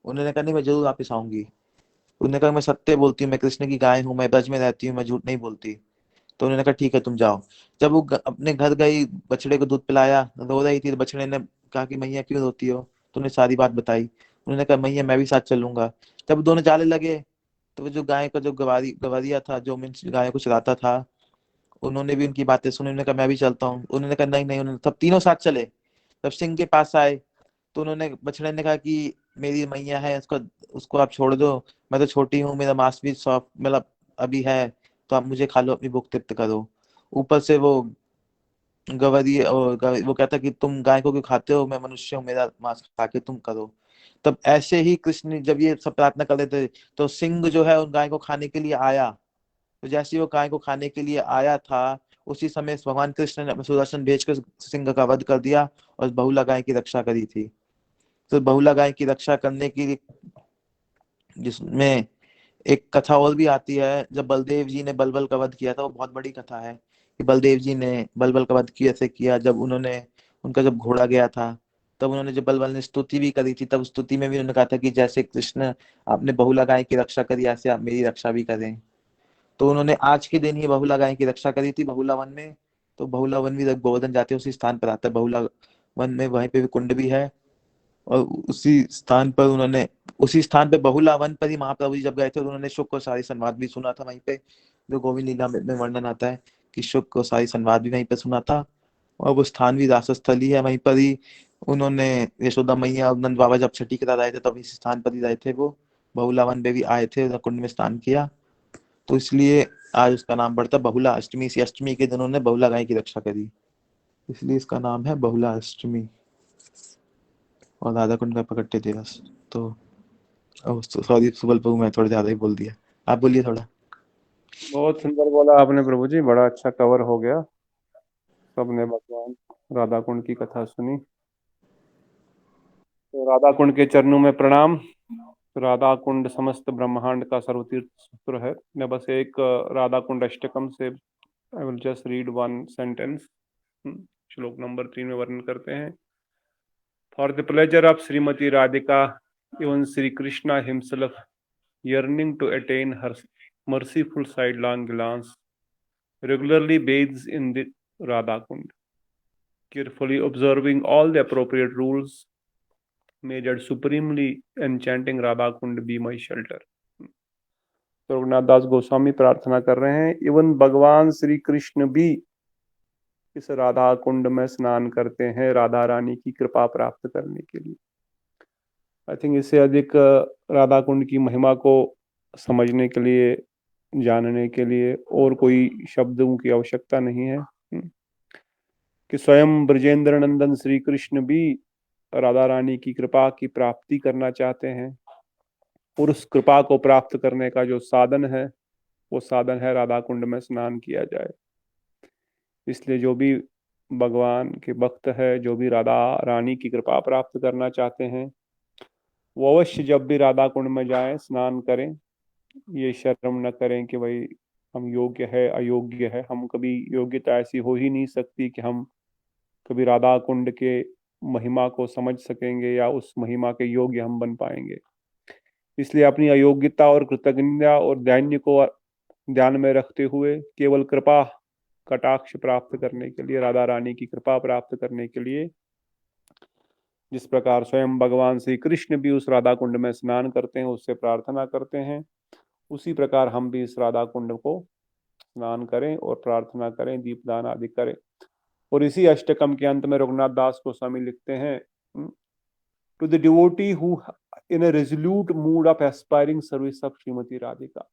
उन्होंने कहा नहीं, मैं जरूर वापस आऊंगी। उन्होंने कहा मैं सत्य बोलती हूँ, मैं कृष्ण की गाय हूँ, मैं ब्रज में रहती हूँ, मैं झूठ नहीं बोलती। तो उन्होंने कहा ठीक है तुम जाओ। जब वो अपने घर गई, बछड़े को दूध पिलाया, रो रही थी, तो बछड़े ने कहा कि मैया क्यों रोती हो? तो उन्हें सारी बात बताई। उन्होंने कहा मैया मैं भी साथ चलूंगा। जब दोनों जाने लगे, तो वो जो गाय का जो गवारिया था, जो मीन्स गाय को चलाता था, उन्होंने भी उनकी बातें सुनी। उन्होंने कहा मैं भी चलता हूँ। उन्होंने कहा नहीं नहीं। उन्होंने सब तीनों साथ चले। तब सिंह के पास आए, तो उन्होंने बछड़े ने कहा कि मेरी मैया है, उसको उसको आप छोड़ दो, मैं तो छोटी हूँ, मेरा मांस भी सॉफ्ट मतलब अभी है, तो आप मुझे खा लो, अपनी भूख तृप्त करो। ऊपर से वो गवारी और वो कहता कि तुम गाय को क्यों खाते हो, मैं मनुष्य हूँ, मेरा मांस खा के तुम करो। तब ऐसे ही कृष्ण जब ये सब प्रार्थना कर रहे थे, तो सिंह जो है उन गाय को खाने के लिए आया। तो जैसे ही वो गाय को खाने के लिए आया था, उसी समय भगवान कृष्ण ने अपना सुदर्शन भेजकर सिंह का वध कर दिया और बहुला गाय की रक्षा करी थी। तो बहुला गाय की रक्षा करने की, जिसमें एक कथा और भी आती है, जब बलदेव जी ने बलबल का वध किया था, वो बहुत बड़ी कथा है कि बलदेव जी ने बलबल का वध कैसे किया। जब उन्होंने उनका जब घोड़ा गया था, तब उन्होंने जब बलबल ने स्तुति भी करी थी, तब स्तुति में भी उन्होंने कहा था कि जैसे कृष्ण आपने बहुला गाय की रक्षा करी, ऐसे आप मेरी रक्षा भी करें। तो उन्होंने आज के दिन ही बहुला गाय की रक्षा करी थी बहुला वन में। तो बहुला वन भी जब गोवर्धन जाते हैं उसी स्थान पर आता है बहुला वन में, वहीं पे भी कुंड भी है। और उसी स्थान पे बहुला वन पर ही महाप्रभु जी जब गए थे, तो उन्होंने शुक और सारी संवाद भी सुना था वहीं पे, जो गोविंद लीला में वर्णन आता है कि शुक और सारी संवाद भी वहीं पे सुना था। और वो स्थान भी रासस्थली है, वहीं पर ही उन्होंने यशोदा मैया और नंद बाबा जब छठी करा रहे थे, तब इस स्थान पर ही रहे थे वो। बहुला वन में भी आए थे, कुंड में स्नान किया। तो इसलिए आज उसका नाम पड़ता है बहुला अष्टमी। इसी अष्टमी के दिन उन्होंने बहुला गाय की रक्षा करी, इसलिए इसका नाम है बहुला अष्टमी और राधा कुंड का प्रकट्य दिवस। तो सॉरी सुबल प्रभु, मैं थोड़ा ज्यादा ही बोल दिया, आप बोलिए थोड़ा। बहुत सुंदर बोला आपने प्रभु जी, बड़ा अच्छा कवर हो गया। सबने भगवान राधा कुंड की कथा सुनी। तो राधा कुंड के चरणों में प्रणाम। राधा कुंड समस्त ब्रह्मांड का सर्वतीर्थ सूत्र है। मैं बस एक राधा कुंड अष्टकम से I will just read one sentence. श्लोक नंबर 3 में वर्णन करते हैं। For the pleasure of Shrimati Radhika, even Sri Krishna himself, yearning to attain her merciful sidelong glance, regularly bathes in the Radha Kund, carefully observing all the appropriate rules. May that supremely enchanting Radha Kund be my shelter. तो रघुनाथ दास गोस्वामी प्रार्थना कर रहे हैं, even भगवान श्री कृष्ण भी इस राधा कुंड में स्नान करते हैं राधा रानी की कृपा प्राप्त करने के लिए। आई थिंक इससे अधिक राधा कुंड की महिमा को समझने के लिए, जानने के लिए और कोई शब्दों की आवश्यकता नहीं है। कि स्वयं ब्रजेंद्र नंदन श्री कृष्ण भी राधा रानी की कृपा की प्राप्ति करना चाहते हैं, और उस कृपा को प्राप्त करने का जो साधन है वो साधन है राधा कुंड में स्नान किया जाए। इसलिए जो भी भगवान के भक्त है, जो भी राधा रानी की कृपा प्राप्त करना चाहते हैं, वो अवश्य जब भी राधा कुंड में जाएं स्नान करें। ये शर्म न करें कि भाई हम योग्य है अयोग्य है। हम कभी योग्यता ऐसी हो ही नहीं सकती कि हम कभी राधा कुंड के महिमा को समझ सकेंगे या उस महिमा के योग्य हम बन पाएंगे। इसलिए अपनी अयोग्यता और कृतज्ञता और दैन्य को ध्यान में रखते हुए केवल कृपा कटाक्ष प्राप्त करने के लिए, राधा रानी की कृपा प्राप्त करने के लिए, जिस प्रकार स्वयं भगवान श्री कृष्ण भी उस राधा कुंड में स्नान करते हैं, उससे प्रार्थना करते हैं, उसी प्रकार हम भी इस राधा कुंड को स्नान करें और प्रार्थना करें, दीपदान आदि करें। और इसी अष्टकम के अंत में रघुनाथ दास गोस्वामी लिखते हैं, to the devotee who in a resolute mood of aspiring service of Shrimati Radhika,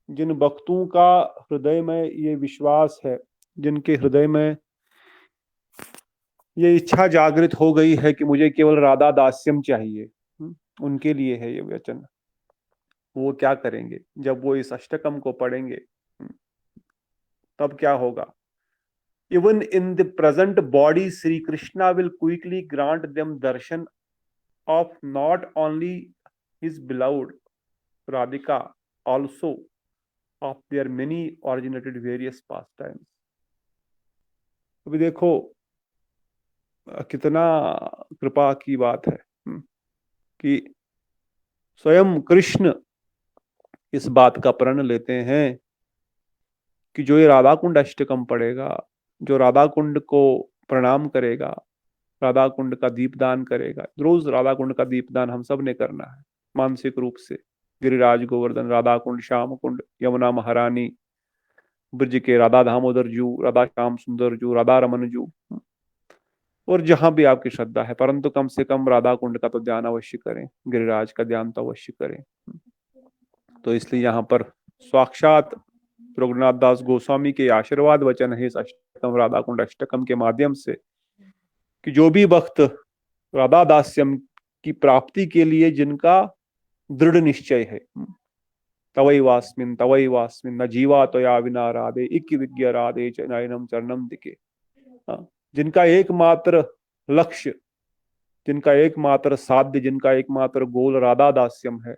जिन भक्तों का हृदय में ये विश्वास है, जिनके हृदय में ये इच्छा जागृत हो गई है कि मुझे केवल राधा दास्यम चाहिए, उनके लिए है ये वचन। वो क्या करेंगे? जब वो इस अष्टकम को पढ़ेंगे तब क्या होगा? Even in the present body, Sri Krishna will quickly grant them darshan of not only his beloved Radhika, also of their many originated various pastimes. अभी देखो कितना कृपा की बात है कि स्वयं कृष्ण इस बात का प्रण लेते हैं कि जो ये राधा कुंड अष्टकम पढ़ेगा, जो राधा कुंड को प्रणाम करेगा, राधा कुंड का दीपदान करेगा। रोज राधा कुंड का दीपदान हम सब ने करना है मानसिक रूप से। गिरिराज गोवर्धन, राधा कुंड, श्याम कुंड, यमुना महारानी, ब्रज के राधा दामोदर जू, राधा श्याम सुंदर जू, राधा रमन जू, और जहां भी आपकी श्रद्धा है, परंतु कम से कम राधा कुंड का तो ध्यान अवश्य करें, गिरिराज का ध्यान तो अवश्य करें। तो इसलिए यहाँ पर साक्षात रघुनाथ दास गोस्वामी के आशीर्वाद वचन है इस अष्टकम राधा कुंड अष्टकम के माध्यम से कि जो भी भक्त राधा दास्यम की प्राप्ति के लिए जिनका दृढ़ निश्चय है, तवई वास्मिन न जीवा तया विना राधे इक विज्ञ राधे नयनम चरणम दिखे, जिनका एकमात्र लक्ष्य, जिनका एकमात्र साध्य, जिनका एकमात्र गोल राधा दास्यम है,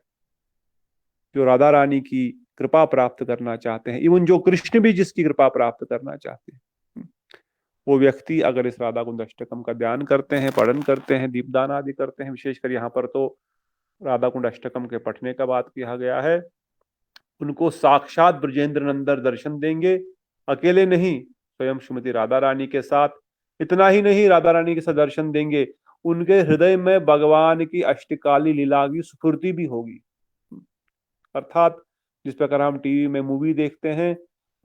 जो राधा रानी की कृपा प्राप्त करना चाहते हैं, इवन जो कृष्ण भी जिसकी कृपा प्राप्त करना चाहते हैं, वो व्यक्ति अगर इस राधा कुंड अष्टकम का ध्यान करते हैं, पठन करते हैं, दीपदान आदि करते हैं, विशेषकर यहाँ पर तो राधा कुंड अष्टकम के पठने का बात किया गया है, उनको साक्षात ब्रजेंद्र नंदन दर्शन देंगे, अकेले नहीं, स्वयं श्रीमती राधा रानी के साथ। इतना ही नहीं, राधा रानी के साथ दर्शन देंगे, उनके हृदय में भगवान की अष्टकाली लीला की स्फूर्ति भी होगी। अर्थात जिस प्रकार हम टीवी में मूवी देखते हैं,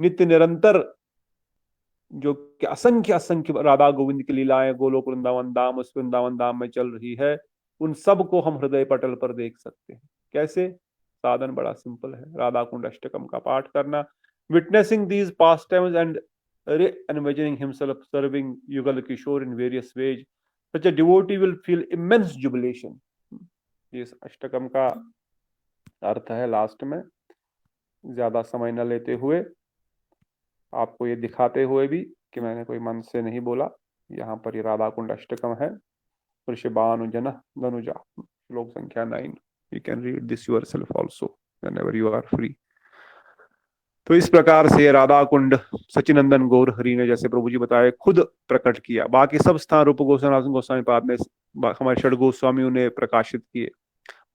नित्य निरंतर जो कि असंख्य असंख्य राधा गोविंद की लीलाएं गोलोक वृंदावन धाम, उस वृंदावन धाम में चल रही है, उन सब को हम हृदय पटल पर देख सकते हैं। कैसे? साधन बड़ा सिंपल है, राधा कुंड अष्टकम का पाठ करना, witnessing these past times and re-envisioning himself serving Yugal Kishore in various ways, such a devotee will feel immense jubilation. इस अष्टकम का अर्थ है लास्ट में, ज्यादा समय न लेते हुए, आपको ये दिखाते हुए भी कि मैंने कोई मन से नहीं बोला। यहाँ पर ये राधा कुंड अष्टकम है, वृषभानुजन धनुजा, श्लोक संख्या 9। You can read this yourself also whenever you are free. तो इस प्रकार से राधा कुंड सचिनंदन गौर हरि ने, जैसे प्रभु जी बताए, खुद प्रकट किया। बाकी सब स्थान रूप गोस्वामी पाद ने, हमारे षड गोस्वामियों ने प्रकाशित किए,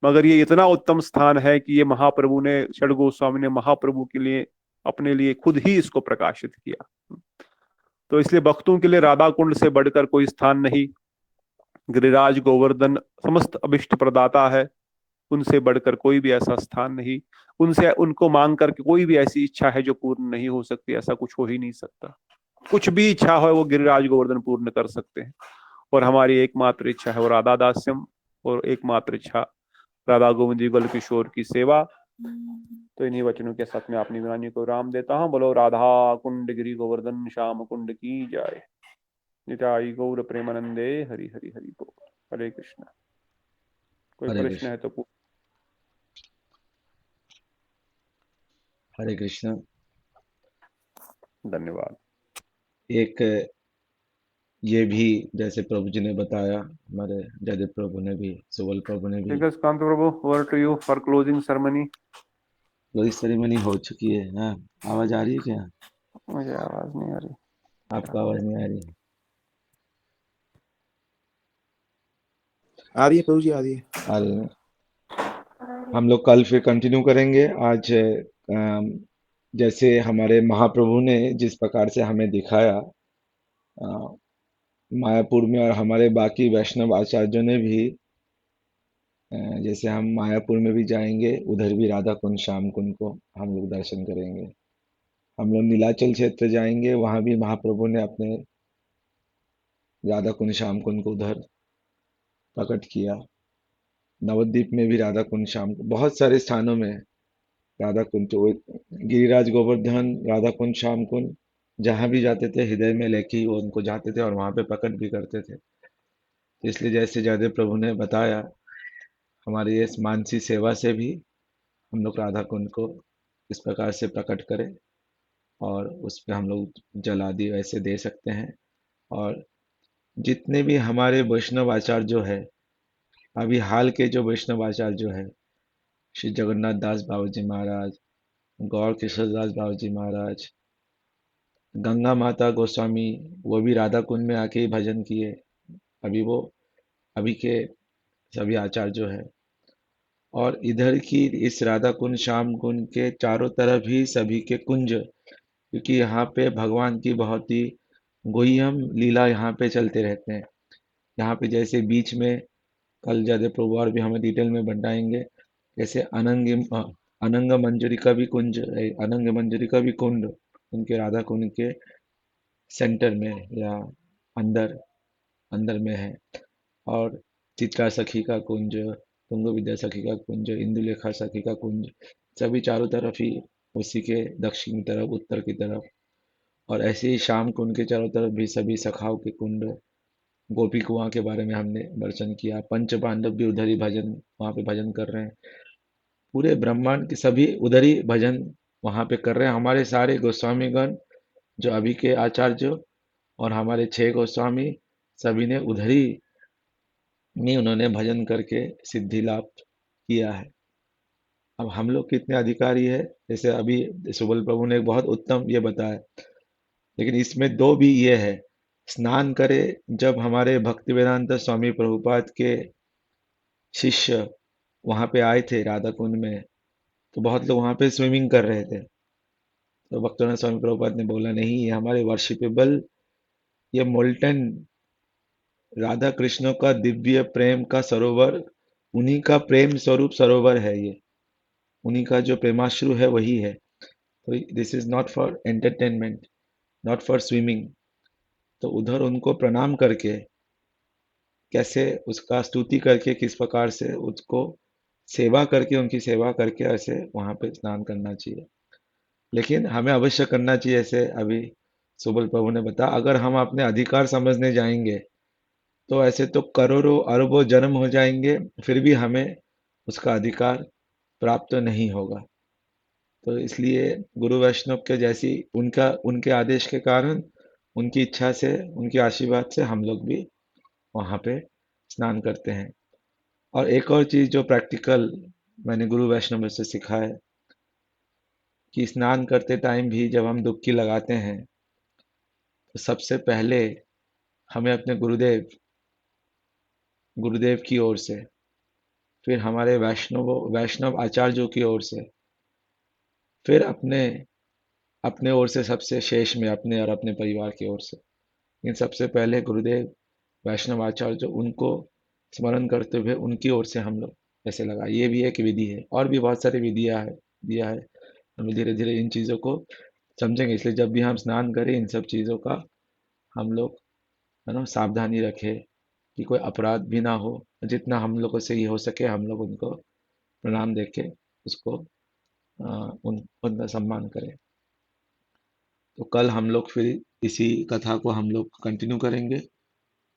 मगर ये इतना उत्तम स्थान है कि ये महाप्रभु ने, षड गोस्वामी ने महाप्रभु के लिए, अपने लिए खुद ही इसको प्रकाशित किया। तो इसलिए भक्तों के लिए राधा कुंड से बढ़कर कोई स्थान नहीं। गिरिराज गोवर्धन समस्त अभिष्ट प्रदाता है, उनसे बढ़कर कोई भी ऐसा स्थान नहीं। उनसे, उनको मांग करके कोई भी ऐसी इच्छा है जो पूर्ण नहीं हो सकती, ऐसा कुछ हो ही नहीं सकता। कुछ भी इच्छा हो वो गिरिराज गोवर्धन पूर्ण कर सकते हैं, और हमारी एकमात्र इच्छा है वो राधा दास्यम, और एकमात्र इच्छा राधा गोविंद युगल किशोर की सेवा। तो इन्हीं वचनों के साथ में अपनी वाणी को राम देता हूँ। बोलो राधा कुंड गिरि गोवर्धन श्याम कुंड की जय। निताई गौर प्रेमानंदे हरि हरि हरि बोल। हरे कृष्ण। कोई हरे प्रश्न कृष्ण। है तो पूछ। हरे कृष्ण। धन्यवाद। एक ये भी जैसे प्रभु जी ने बताया, हमारे जयदेव प्रभु ने भी, सुबल प्रभु ने भी, ठीक है Kant Prabhu, over to you for closing ceremony. पूरी सेरेमनी हो चुकी है। हाँ, आवाज आ रही है क्या? मुझे आवाज नहीं आ रही। आपका आवाज नहीं आ रही? आ रही है प्रभु जी, आ रही है। आ रही है ना? हम लोग कल फिर कंटिन्यू करेंगे। आज जैसे हमारे महाप्रभु ने जिस प्रकार से हमें दिखाया मायापुर में, और हमारे बाकी वैष्णव आचार्यों ने भी, जैसे हम मायापुर में भी जाएंगे, उधर भी राधा कुंड श्याम कुंड को हम लोग दर्शन करेंगे। हम लोग नीलाचल क्षेत्र जाएंगे, वहां भी महाप्रभु ने अपने राधा कुंड श्याम कुंड को उधर प्रकट किया। नवद्वीप में भी राधा कुंड श्याम कुंड, बहुत सारे स्थानों में राधा कुंड, तो गिरिराज गोवर्धन राधा कुंड श्याम कुंड, जहां भी जाते थे हृदय में लेके ही वो उनको जाते थे और वहां पे प्रकट भी करते थे। तो इसलिए जैसे जयदेव प्रभु ने बताया, हमारी ये मानसी सेवा से भी हम लोग राधा कुंड को इस प्रकार से प्रकट करें, और उस पे हम लोग जल आदि वैसे दे सकते हैं। और जितने भी हमारे वैष्णव आचार्य जो है, अभी हाल के जो वैष्णव आचार्य जो है, श्री जगन्नाथ दास बाबू जी महाराज, गौर किशोर दास बाबू जी महाराज, गंगा माता गोस्वामी, वो भी राधा कुंड में आके ही भजन किए। अभी वो अभी के सभी आचार्य जो है, और इधर की इस राधा कुंड श्याम कुंड के चारों तरफ ही सभी के कुंज, क्योंकि यहाँ पे भगवान की बहुत ही गुह्यम लीला यहाँ पे चलते रहते हैं। यहाँ पे जैसे बीच में कल जयदेव प्रभु और भी हमें डिटेल में बताएंगे, जैसे अनंग मंजरी का भी कुंज, अनंग मंजरी का भी कुंड उनके राधा कुंड के सेंटर में या अंदर अंदर में है। और चित्रा सखी का कुंज, तुंग विद्या सखी का कुंज, इंदुलेखा सखी का कुंज, सभी चारों तरफ ही उसी के दक्षिण की तरफ, उत्तर की तरफ। और ऐसे ही शाम कुंड के चारों तरफ भी सभी सखाओं के कुंड, गोपी कुआं के बारे में हमने दर्शन किया। पंच पांडव भी उधर ही भजन, वहां पे भजन कर रहे हैं। पूरे ब्रह्मांड के सभी उधर ही भजन वहां पे कर रहे हैं। हमारे सारे गोस्वामीगण जो अभी के आचार्य और हमारे 6 गोस्वामी, सभी ने उधर ही में उन्होंने भजन करके सिद्धि लाभ किया है। अब हम लोग कितने अधिकारी है, जैसे अभी सुबल प्रभु ने एक बहुत उत्तम ये बताया, लेकिन इसमें दो भी ये है। स्नान करे, जब हमारे भक्ति वेदांत स्वामी प्रभुपाद के शिष्य वहां पे आए थे राधा कुंड में, तो बहुत लोग वहां पे स्विमिंग कर रहे थे। तो भक्तों स्वामी प्रभुपाद ने बोला, नहीं, ये हमारे वर्शिपेबल, ये मोल्टन राधा कृष्ण का दिव्य प्रेम का सरोवर, उन्हीं का प्रेम स्वरूप सरोवर है ये, उन्हीं का जो प्रेमाश्रु है वही है। तो this is not for entertainment, not for swimming. तो उधर उनको प्रणाम करके, कैसे उसका स्तुति करके, किस प्रकार से उसको सेवा करके, उनकी सेवा करके ऐसे वहां पे स्नान करना चाहिए। लेकिन हमें अवश्य करना चाहिए, ऐसे अभी सुबल प्रभु ने बताया, अगर हम अपने अधिकार समझने जाएंगे तो ऐसे तो करोड़ों अरबों जन्म हो जाएंगे, फिर भी हमें उसका अधिकार प्राप्त नहीं होगा। तो इसलिए गुरु वैष्णव के जैसी उनका, उनके आदेश के कारण, उनकी इच्छा से, उनके आशीर्वाद से हम लोग भी वहां पे स्नान करते हैं। और एक और चीज जो प्रैक्टिकल मैंने गुरु वैष्णव से सीखा है, कि स्नान करते टाइम भी जब हम डुबकी लगाते हैं, तो सबसे पहले हमें अपने गुरुदेव गुरुदेव की ओर से, फिर हमारे वैष्णव आचार्यों की ओर से, फिर अपने अपने ओर से, सबसे शेष में अपने और अपने परिवार की ओर से, लेकिन सबसे पहले गुरुदेव वैष्णव आचार्य जो, उनको स्मरण करते हुए उनकी ओर से हम लोग ऐसे लगा। ये भी एक विधि है, और भी बहुत सारी विधियां है दिया है। हम धीरे धीरे इन चीज़ों को समझेंगे, इसलिए जब भी हम स्नान करें इन सब चीज़ों का हम लोग है ना सावधानी रखें, कि कोई अपराध भी ना हो। जितना हम लोगों से ही हो सके हम लोग उनको प्रणाम देके उसको उनका सम्मान करें। तो कल हम लोग फिर इसी कथा को हम लोग कंटिन्यू करेंगे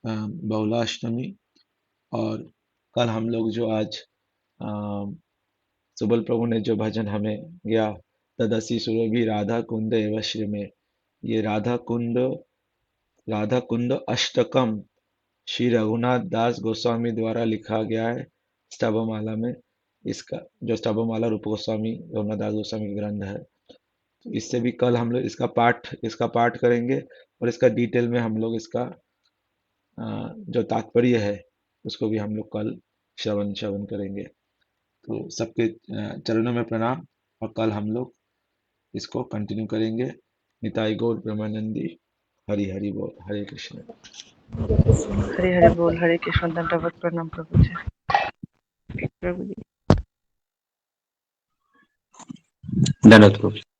बहुलाष्टमी। और कल हम लोग जो आज सुबल प्रभु ने जो भजन हमें गया, तदसी सुरभि राधा कुंड एवं श्री में, ये राधा कुंड अष्टकम श्री रघुनाथ दास गोस्वामी द्वारा लिखा गया है स्तवमाला में। इसका जो स्तवमाला रूप गोस्वामी रघुनाथ दास गोस्वामी का ग्रंथ है, तो इससे भी कल हम लोग इसका पाठ करेंगे और इसका डिटेल में हम लोग इसका जो तात्पर्य है उसको भी हम लोग कल श्रवण करेंगे। तो सबके चरणों में प्रणाम, और कल हम लोग इसको कंटिन्यू करेंगे। निताई गौर ब्रह्मानंदी, हरि हरि बोल, हरे कृष्ण। हरे हरे बोल, हरे कृष्ण। दंडवत प्रणाम प्रभु जी। प्रभु जी। धन्यवाद प्रभु।